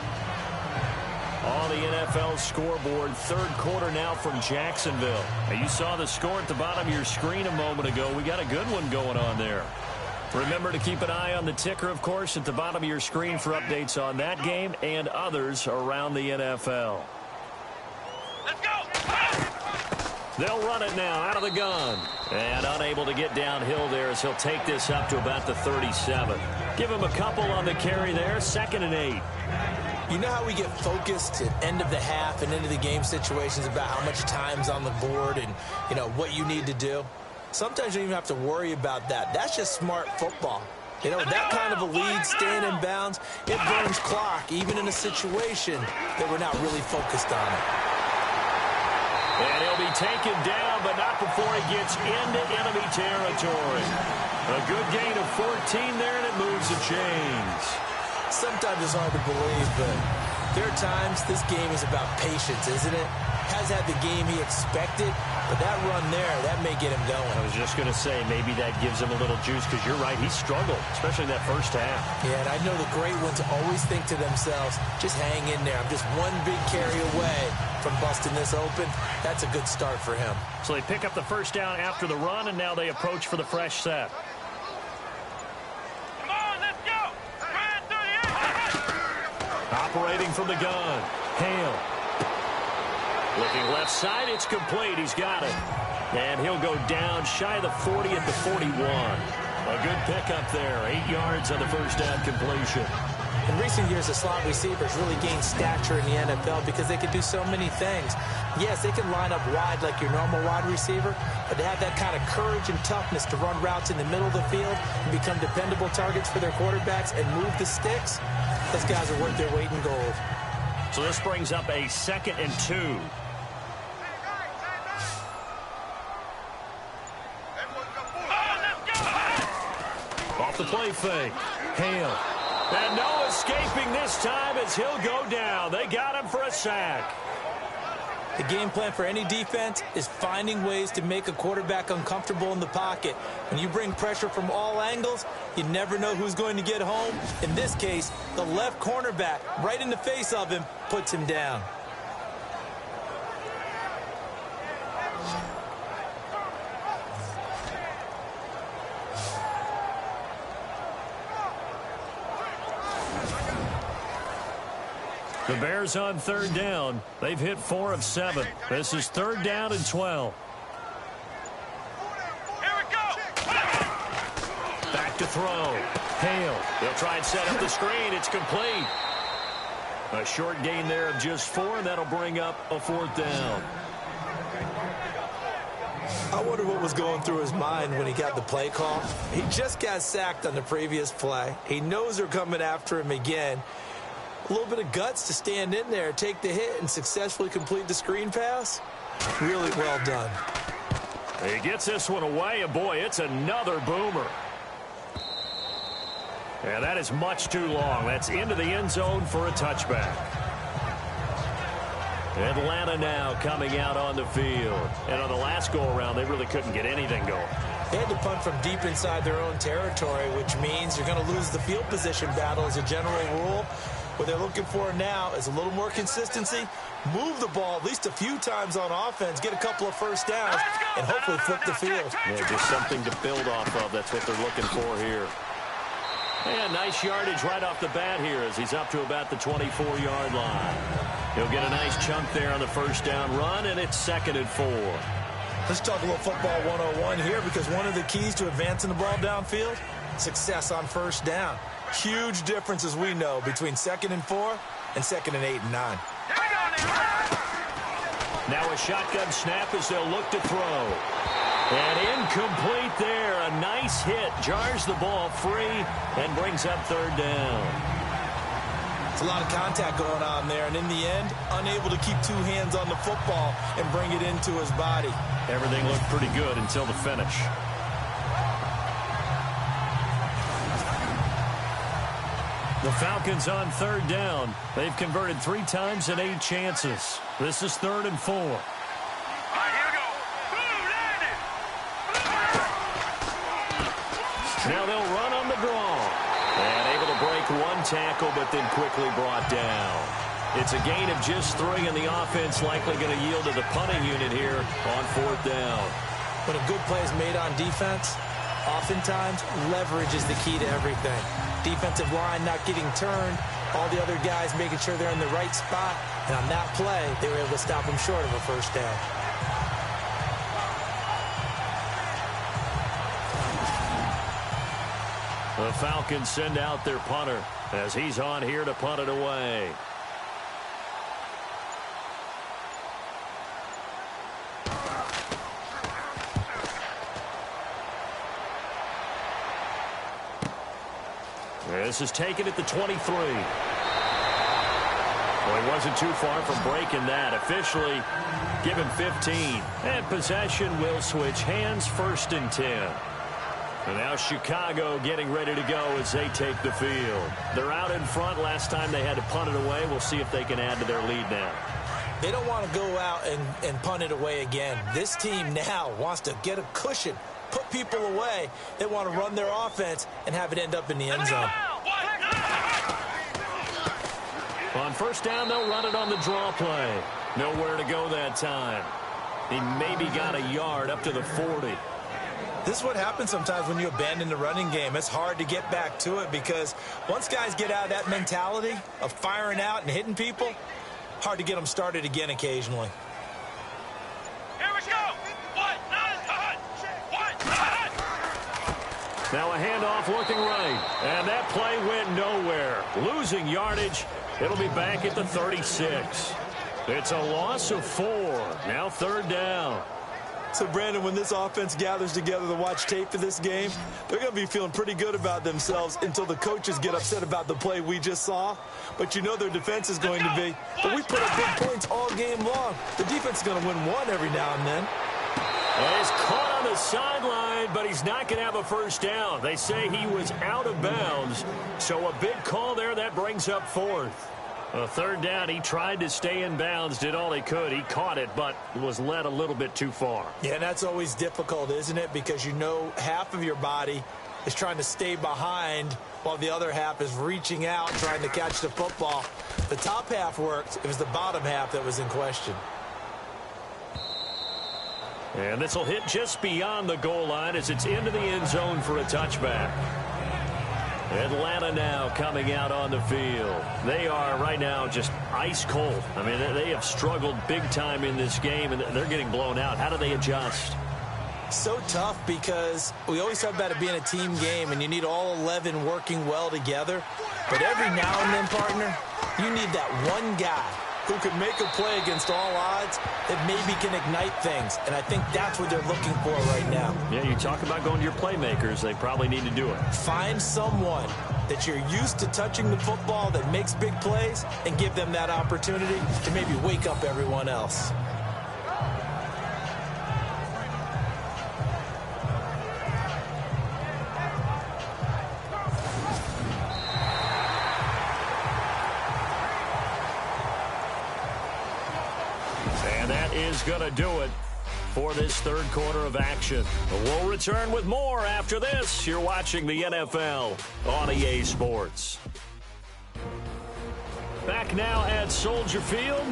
On the NFL scoreboard, third quarter now from Jacksonville. Now, you saw the score at the bottom of your screen a moment ago. We got a good one going on there. Remember to keep an eye on the ticker, of course, at the bottom of your screen for updates on that game and others around the NFL. Let's go. They'll run it now out of the gun. And unable to get downhill there as he'll take this up to about the 37. Give him a couple on the carry there, 2nd and 8. You know how we get focused at end of the half and into the game situations about how much time's on the board and, you know, what you need to do? Sometimes you don't even have to worry about that. That's just smart football. You know, that kind of a lead, staying in bounds, it burns clock, even in a situation that we're not really focused on it. And he'll be taken down, but not before he gets into enemy territory. A good gain of 14 there, and it moves the chains. Sometimes it's hard to believe, but there are times this game is about patience, isn't it? Has had the game he expected, but that run there, that may get him going. I was just going to say, maybe that gives him a little juice, because you're right, he struggled, especially in that first half. Yeah, and I know the great ones always think to themselves, just hang in there. I'm just one big carry away from busting this open. That's a good start for him. So they pick up the first down after the run, and now they approach for the fresh set. Operating from the gun. Hale. Looking left side, it's complete. He's got it. And he'll go down shy of the 40 at the 41. A good pickup there. 8 yards on the first down completion. In recent years, the slot receivers really gained stature in the NFL because they can do so many things. Yes, they can line up wide like your normal wide receiver, but they have that kind of courage and toughness to run routes in the middle of the field and become dependable targets for their quarterbacks and move the sticks. Those guys are worth their weight in gold. So this brings up a 2nd and 2. the play fake. Hale. And no escaping this time as he'll go down. They got him for a sack. The game plan for any defense is finding ways to make a quarterback uncomfortable in the pocket. When you bring pressure from all angles, you never know who's going to get home. In this case, the left cornerback, right in the face of him, puts him down. The Bears on third down. They've hit 4 of 7. This is third down and 12. Here we go. Back to throw. Hale. They'll try and set up the screen. It's complete. A short gain there of just 4, and that'll bring up a 4th down. I wonder what was going through his mind when he got the play call. He just got sacked on the previous play. He knows they're coming after him again. A little bit of guts to stand in there, take the hit, and successfully complete the screen pass. Really well done. He gets this one away, and boy, it's another boomer. And that is much too long. That's into the end zone for a touchback. Atlanta now coming out on the field. And on the last go-around, they really couldn't get anything going. They had to punt from deep inside their own territory, which means you're going to lose the field position battle as a general rule. What they're looking for now is a little more consistency, move the ball at least a few times on offense, get a couple of first downs, and hopefully flip the field. Yeah, just something to build off of. That's what they're looking for here. And nice yardage right off the bat here as he's up to about the 24-yard line. He'll get a nice chunk there on the first down run, and it's 2nd and 4. Let's talk a little football 101 here, because one of the keys to advancing the ball downfield, success on first down. Huge difference, as we know, between 2nd and 4 and 2nd and 8 and 9. Now a shotgun snap as they'll look to throw. And incomplete there. A nice hit. Jars the ball free and brings up 3rd down. It's a lot of contact going on there, and in the end, unable to keep 2 hands on the football and bring it into his body. Everything looked pretty good until the finish. The Falcons on 3rd down. They've converted 3 times in 8 chances. This is 3rd and 4. All right, here we go. Boom, landed. Now they'll run on the draw. And able to break 1 tackle, but then quickly brought down. It's a gain of just 3, and the offense likely going to yield to the punting unit here on 4th down. When a good play is made on defense, oftentimes leverage is the key to everything. Defensive line not getting turned, all the other guys making sure they're in the right spot, and on that play, they were able to stop him short of a first down. The Falcons send out their punter as he's on here to punt it away. This is taken at the 23. Well, he wasn't too far from breaking that. Officially, give him 15. And possession will switch hands, 1st and 10. And now Chicago getting ready to go as they take the field. They're out in front. Last time they had to punt it away. We'll see if they can add to their lead now. They don't want to go out and punt it away again. This team now wants to get a cushion, put people away. They want to run their offense and have it end up in the end zone. On 1st down, they'll run it on the draw play. Nowhere to go that time. He maybe got a yard up to the 40. This is what happens sometimes when you abandon the running game. It's hard to get back to it because once guys get out of that mentality of firing out and hitting people, hard to get them started again occasionally. Here we go. Now a handoff looking right. And that play went nowhere. Losing yardage. It'll be back at the 36. It's a loss of 4. Now 3rd down. So, Brandon, when this offense gathers together to watch tape of this game, they're going to be feeling pretty good about themselves until the coaches get upset about the play we just saw. But you know their defense is going to be. But we put up big points all game long. The defense is going to win one every now and then. And he's caught on the the sideline, but he's not going to have a first down. They say he was out of bounds, so a big call there. That brings up fourth. A third down, he tried to stay in bounds, did all he could. He caught it, but was led a little bit too far. Yeah, and that's always difficult, isn't it? Because you know half of your body is trying to stay behind while the other half is reaching out, trying to catch the football. The top half worked. It was the bottom half that was in question. And this will hit just beyond the goal line as it's into the end zone for a touchback. Atlanta now coming out on the field. They are right now just ice cold. I mean, they have struggled big time in this game, and they're getting blown out. How do they adjust? So tough because we always talk about it being a team game, and you need all 11 working well together. But every now and then, partner, you need that one guy who can make a play against all odds that maybe can ignite things. And I think that's what they're looking for right now. Yeah, you talk about going to your playmakers. They probably need to do it. Find someone that you're used to touching the football that makes big plays and give them that opportunity to maybe wake up everyone else. Is going to do it for this third quarter of action. We'll return with more after this. You're watching the NFL on EA Sports. Back now at Soldier Field.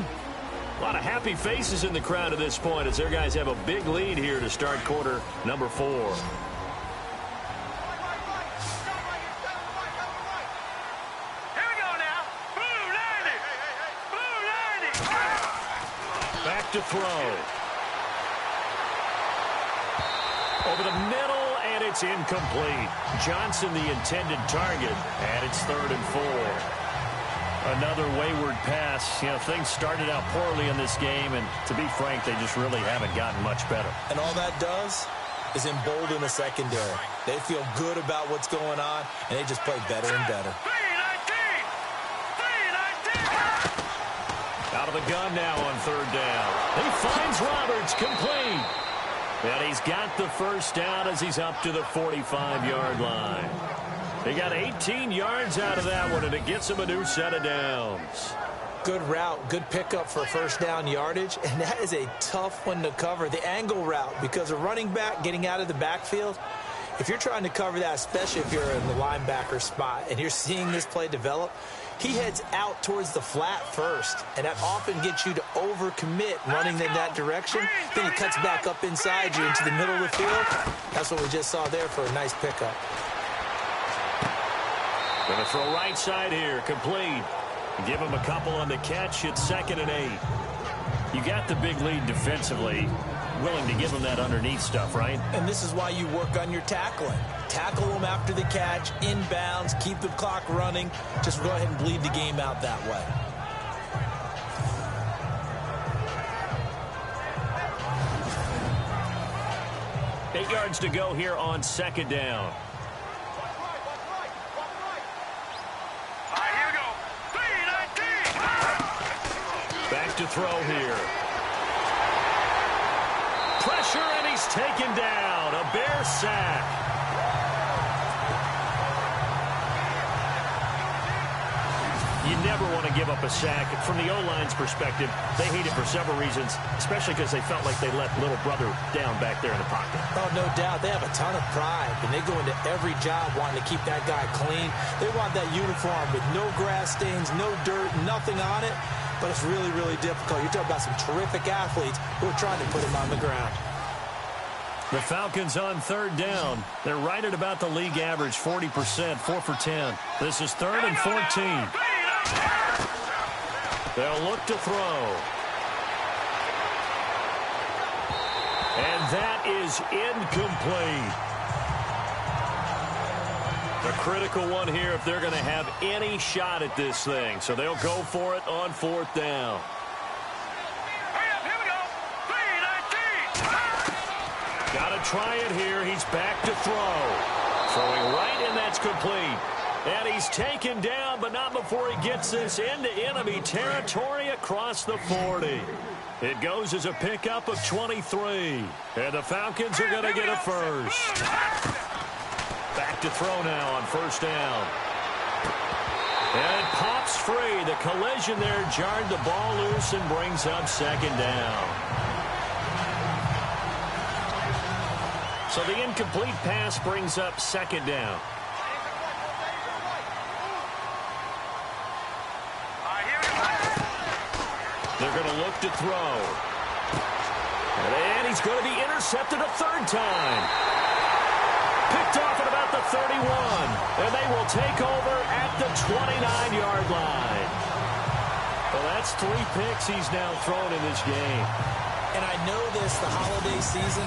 A lot of happy faces in the crowd at this point as their guys have a big lead here to start quarter number 4. Here we go now. Blue 90. Blue 90. Back to throw. Over the middle, and it's incomplete. Johnson, the intended target, and it's 3rd and 4. Another wayward pass. You know, things started out poorly in this game, and to be frank, they just really haven't gotten much better. And all that does is embolden the secondary. They feel good about what's going on, and they just play better and better. Out of the gun now on 3rd down. He finds Roberts, complete. And he's got the first down as he's up to the 45-yard line. They got 18 yards out of that one, and it gets him a new set of downs. Good route, good pickup for first down yardage, and that is a tough one to cover. The angle route, because a running back getting out of the backfield, if you're trying to cover that, especially if you're in the linebacker spot and you're seeing this play develop, he heads out towards the flat first, and that often gets you to overcommit running in that direction. Then he cuts back up inside you into the middle of the field. That's what we just saw there for a nice pickup. Going to throw right side here, complete. Give him a couple on the catch. It's 2nd and 8. You got the big lead defensively. Willing to give him that underneath stuff, right? And this is why you work on your tackling. Tackle them after the catch, inbounds, keep the clock running. Just go ahead and bleed the game out that way. Eight yards to go here on 2nd down. Here we go. 3-19. Back to throw here. Pressure, and he's taken down. A Bear sack. You never want to give up a sack. From the O-line's perspective, they hate it for several reasons, especially because they felt like they let little brother down back there in the pocket. Oh, no doubt. They have a ton of pride, and they go into every job wanting to keep that guy clean. They want that uniform with no grass stains, no dirt, nothing on it. But it's really, really difficult. You're talking about some terrific athletes who are trying to put him on the ground. The Falcons on 3rd down. They're right at about the league average, 40%, 4 for 10. This is 3rd and 14. They'll look to throw. And that is incomplete. A critical one here if they're going to have any shot at this thing. So they'll go for it on 4th down. Here we go. 3-19. Got to try it here. He's back to throw. Throwing right, and that's complete. And he's taken down, but not before he gets this into enemy territory across the 40. It goes as a pickup of 23. And the Falcons are going to get a first. Back to throw now on first down. And it pops free. The collision there jarred the ball loose and brings up second down. So the incomplete pass brings up second down. They're going to look to throw. And he's going to be intercepted a third time. Picked off at about the 31. And they will take over at the 29-yard line. Well, that's 3 picks he's now thrown in this game. And I know this, the holiday season,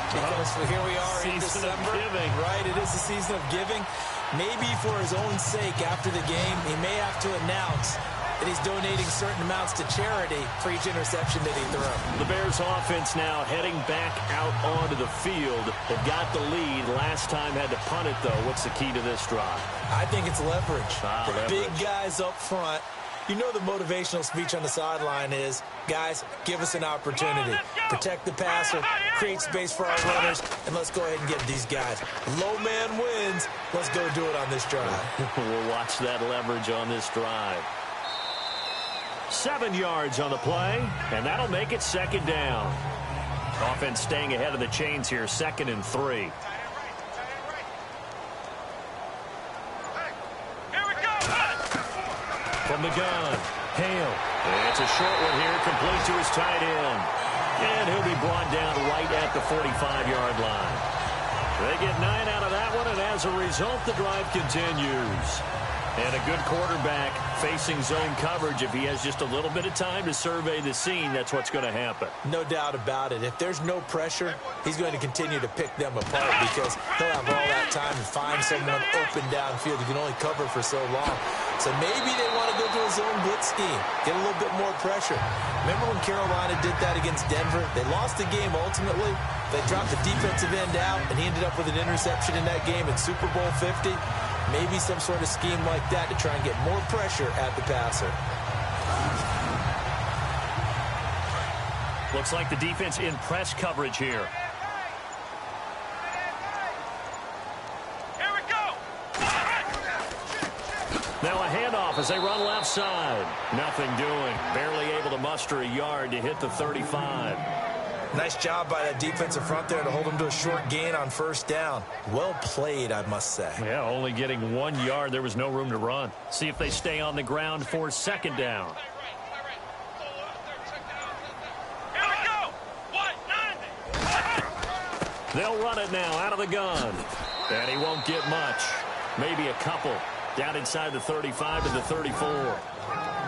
because here we are in December. Right, it is the season of giving. Maybe for his own sake after the game, he may have to announce that he's donating certain amounts to charity for each interception that he threw. The Bears offense now heading back out onto the field. They've got the lead. Last time had to punt it, though. What's the key to this drive? I think it's leverage. The big guys up front. You know the motivational speech on the sideline is, guys, give us an opportunity. Protect the passer, create space for our runners, and let's go ahead and get these guys. Low man wins. Let's go do it on this drive. We'll watch that leverage on this drive. 7 yards on the play, and that'll make it second down. Offense staying ahead of the chains here, 2nd and 3. From the gun, Hale. It's a short one here, complete to his tight end. And he'll be brought down right at the 45-yard line. They get 9 out of that one, and as a result, the drive continues. And a good quarterback facing zone coverage. If he has just a little bit of time to survey the scene, that's what's going to happen. No doubt about it. If there's no pressure, he's going to continue to pick them apart because he'll have all that time to find someone open downfield. He can only cover for so long. So maybe they want to go to a zone blitz scheme, get a little bit more pressure. Remember when Carolina did that against Denver? They lost the game ultimately. They dropped the defensive end out, and he ended up with an interception in that game in Super Bowl 50. Maybe some sort of scheme like that to try and get more pressure at the passer. Looks like the defense in press coverage here. Here we go. Now a handoff as they run left side. Nothing doing. Barely able to muster a yard to hit the 35. Nice job by that defensive front there to hold him to a short gain on first down. Well played, I must say. Yeah, only getting 1 yard. There was no room to run. See if they stay on the ground for second down. Here we go. 190. They'll run it now out of the gun. And he won't get much. Maybe a couple. Down inside the 35 to the 34.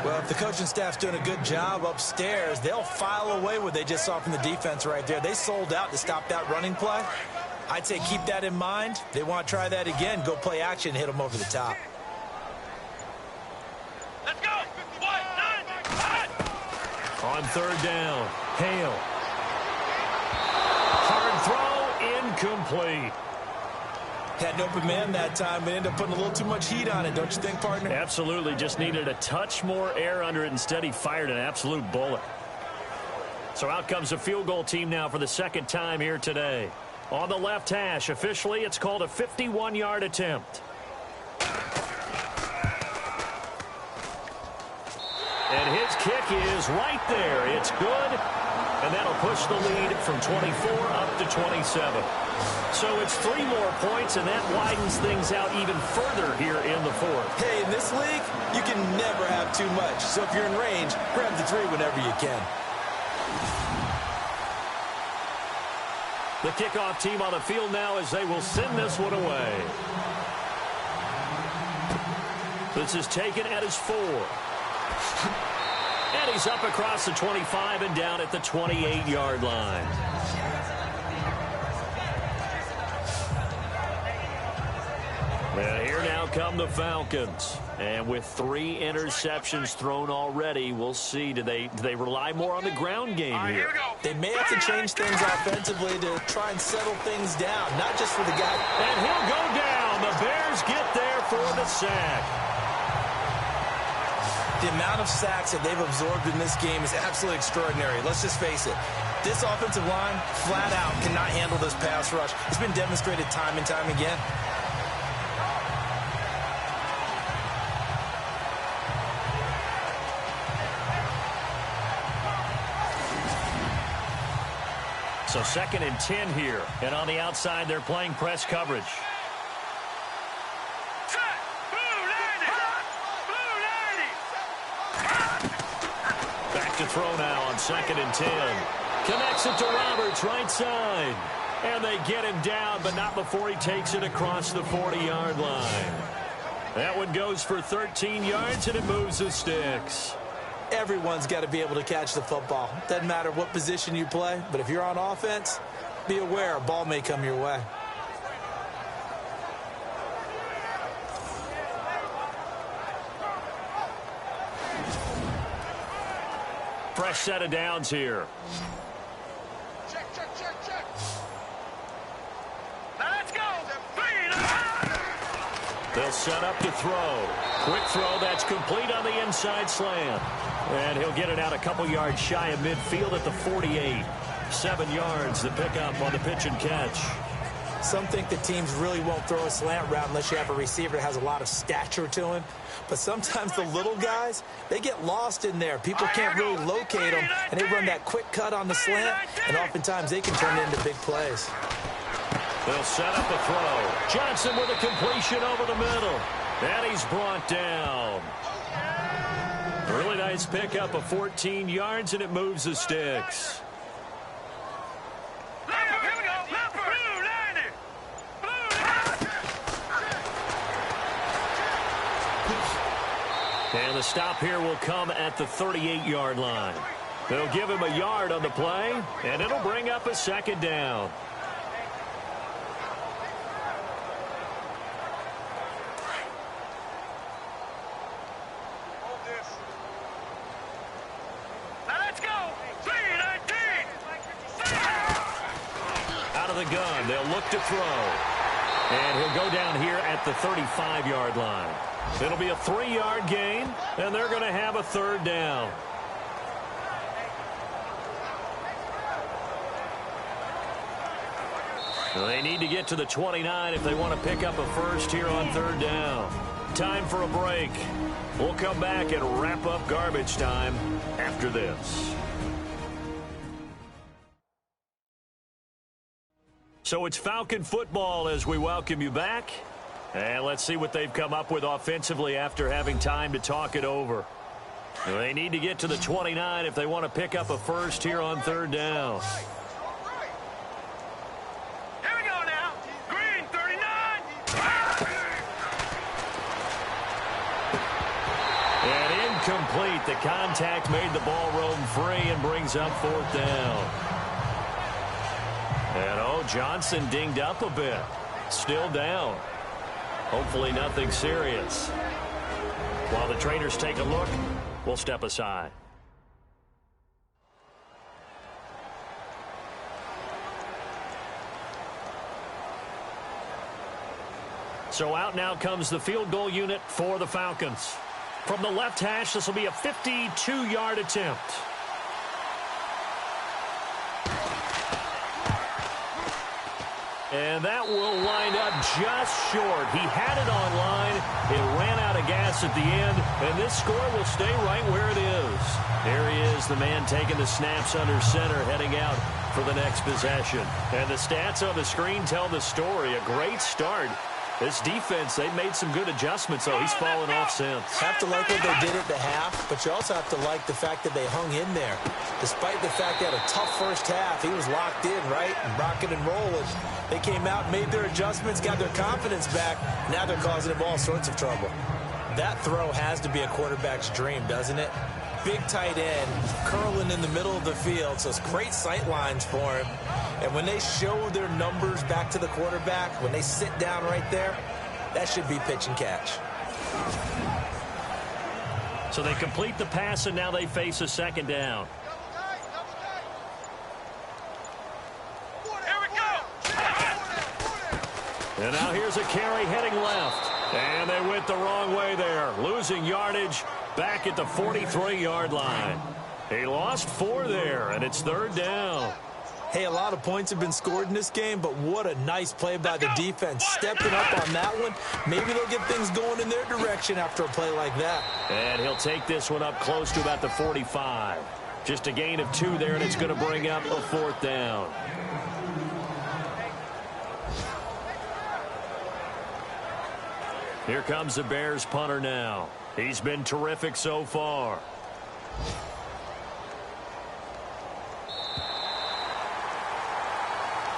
Well, if the coaching staff's doing a good job upstairs, they'll file away what they just saw from the defense right there. They sold out to stop that running play. I'd say keep that in mind. They want to try that again. Go play action, hit them over the top. Let's go. 190. On third down, Hale. Hard throw, incomplete. Had an open man that time, but ended up putting a little too much heat on it, don't you think, partner? Absolutely. Just needed a touch more air under it. Instead, he fired an absolute bullet. So out comes the field goal team now for the second time here today. On the left hash, officially, it's called a 51-yard attempt. And his kick is right there. It's good. And that'll push the lead from 24 up to 27. So it's 3 more points, and that widens things out even further here in the fourth. Hey, in this league, you can never have too much. So if you're in range, grab the 3 whenever you can. The kickoff team on the field now as they will send this one away. This is taken at his 4. And he's up across the 25 and down at the 28-yard line. And here now come the Falcons. And with 3 interceptions thrown already, we'll see. Do they rely more on the ground game here? They may have to change things offensively to try and settle things down, not just for the guy. And he'll go down. The Bears get there for the sack. The amount of sacks that they've absorbed in this game is absolutely extraordinary. Let's just face it. This offensive line, flat out, cannot handle this pass rush. It's been demonstrated time and time again. So 2nd and 10 here. And on the outside, they're playing press coverage. Back to throw now on 2nd and 10. Connects it to Roberts, right side. And they get him down, but not before he takes it across the 40-yard line. That one goes for 13 yards, and it moves the sticks. Everyone's got to be able to catch the football. Doesn't matter what position you play, but if you're on offense, be aware a ball may come your way. Fresh set of downs here. Check. Now let's go. They'll set up to throw. Quick throw, that's complete on the inside slant. And he'll get it out a couple yards shy of midfield at the 48. 7 yards, the pickup on the pitch and catch. Some think that teams really won't throw a slant route unless you have a receiver that has a lot of stature to him. But sometimes the little guys, they get lost in there. People can't really locate them, and they run that quick cut on the slant, and oftentimes they can turn it into big plays. They'll set up a throw. Johnson with a completion over the middle. And he's brought down. Really nice pickup of 14 yards, and it moves the sticks. And the stop here will come at the 38-yard line. They'll give him a yard on the play, and it'll bring up a 2nd down. Gun. They'll look to throw. And he'll go down here at the 35-yard line. It'll be a 3-yard gain, and they're going to have a 3rd down. They need to get to the 29 if they want to pick up a first here on 3rd down. Time for a break. We'll come back and wrap up garbage time after this. So it's Falcon football as we welcome you back. And let's see what they've come up with offensively after having time to talk it over. They need to get to the 29 if they want to pick up a first here on 3rd down. Here we go now. Green, 39. And incomplete. The contact made the ball roam free and brings up 4th down. And, Johnson dinged up a bit. Still down. Hopefully nothing serious. While the trainers take a look, we'll step aside. So out now comes the field goal unit for the Falcons. From the left hash, this will be a 52-yard attempt. And that will wind up just short. He had it on line. It ran out of gas at the end, and this score will stay right where it is. There he is, the man taking the snaps under center, heading out for the next possession. And the stats on the screen tell the story. A great start. This defense, they've made some good adjustments, so he's fallen off since. Have to like what they did at the half, but you also have to like the fact that they hung in there. Despite the fact they had a tough first half, he was locked in, right, and rocking and rolling. They came out, made their adjustments, got their confidence back. Now they're causing him all sorts of trouble. That throw has to be a quarterback's dream, doesn't it? Big tight end, curling in the middle of the field, so it's great sight lines for him. And when they show their numbers back to the quarterback, when they sit down right there, that should be pitch and catch. So they complete the pass, and now they face a 2nd down. Here we go. And now here's a carry heading left. And they went the wrong way there, losing yardage Back at the 43-yard line. He lost 4 there, and it's 3rd down. Hey, a lot of points have been scored in this game, but what a nice play by the defense. Stepping up on that one. Maybe they'll get things going in their direction after a play like that. And he'll take this one up close to about the 45. Just a gain of 2 there, and it's going to bring up a 4th down. Here comes the Bears punter now. He's been terrific so far.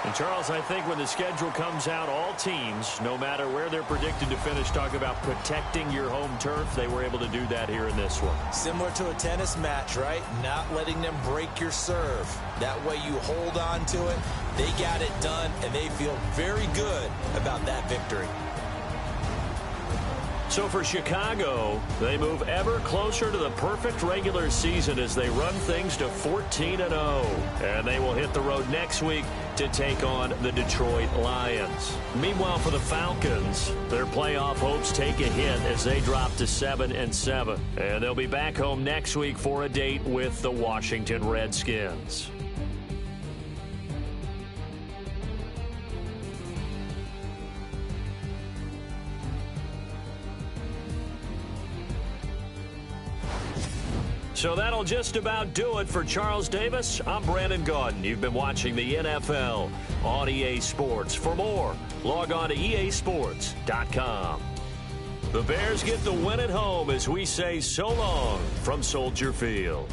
And, Charles, I think when the schedule comes out, all teams, no matter where they're predicted to finish, talk about protecting your home turf. They were able to do that here in this one. Similar to a tennis match, right? Not letting them break your serve. That way you hold on to it. They got it done, and they feel very good about that victory. So for Chicago, they move ever closer to the perfect regular season as they run things to 14-0. And they will hit the road next week to take on the Detroit Lions. Meanwhile, for the Falcons, their playoff hopes take a hit as they drop to 7-7. And they'll be back home next week for a date with the Washington Redskins. So that'll just about do it for Charles Davis. I'm Brandon Gaudin. You've been watching the NFL on EA Sports. For more, log on to easports.com. The Bears get the win at home as we say so long from Soldier Field.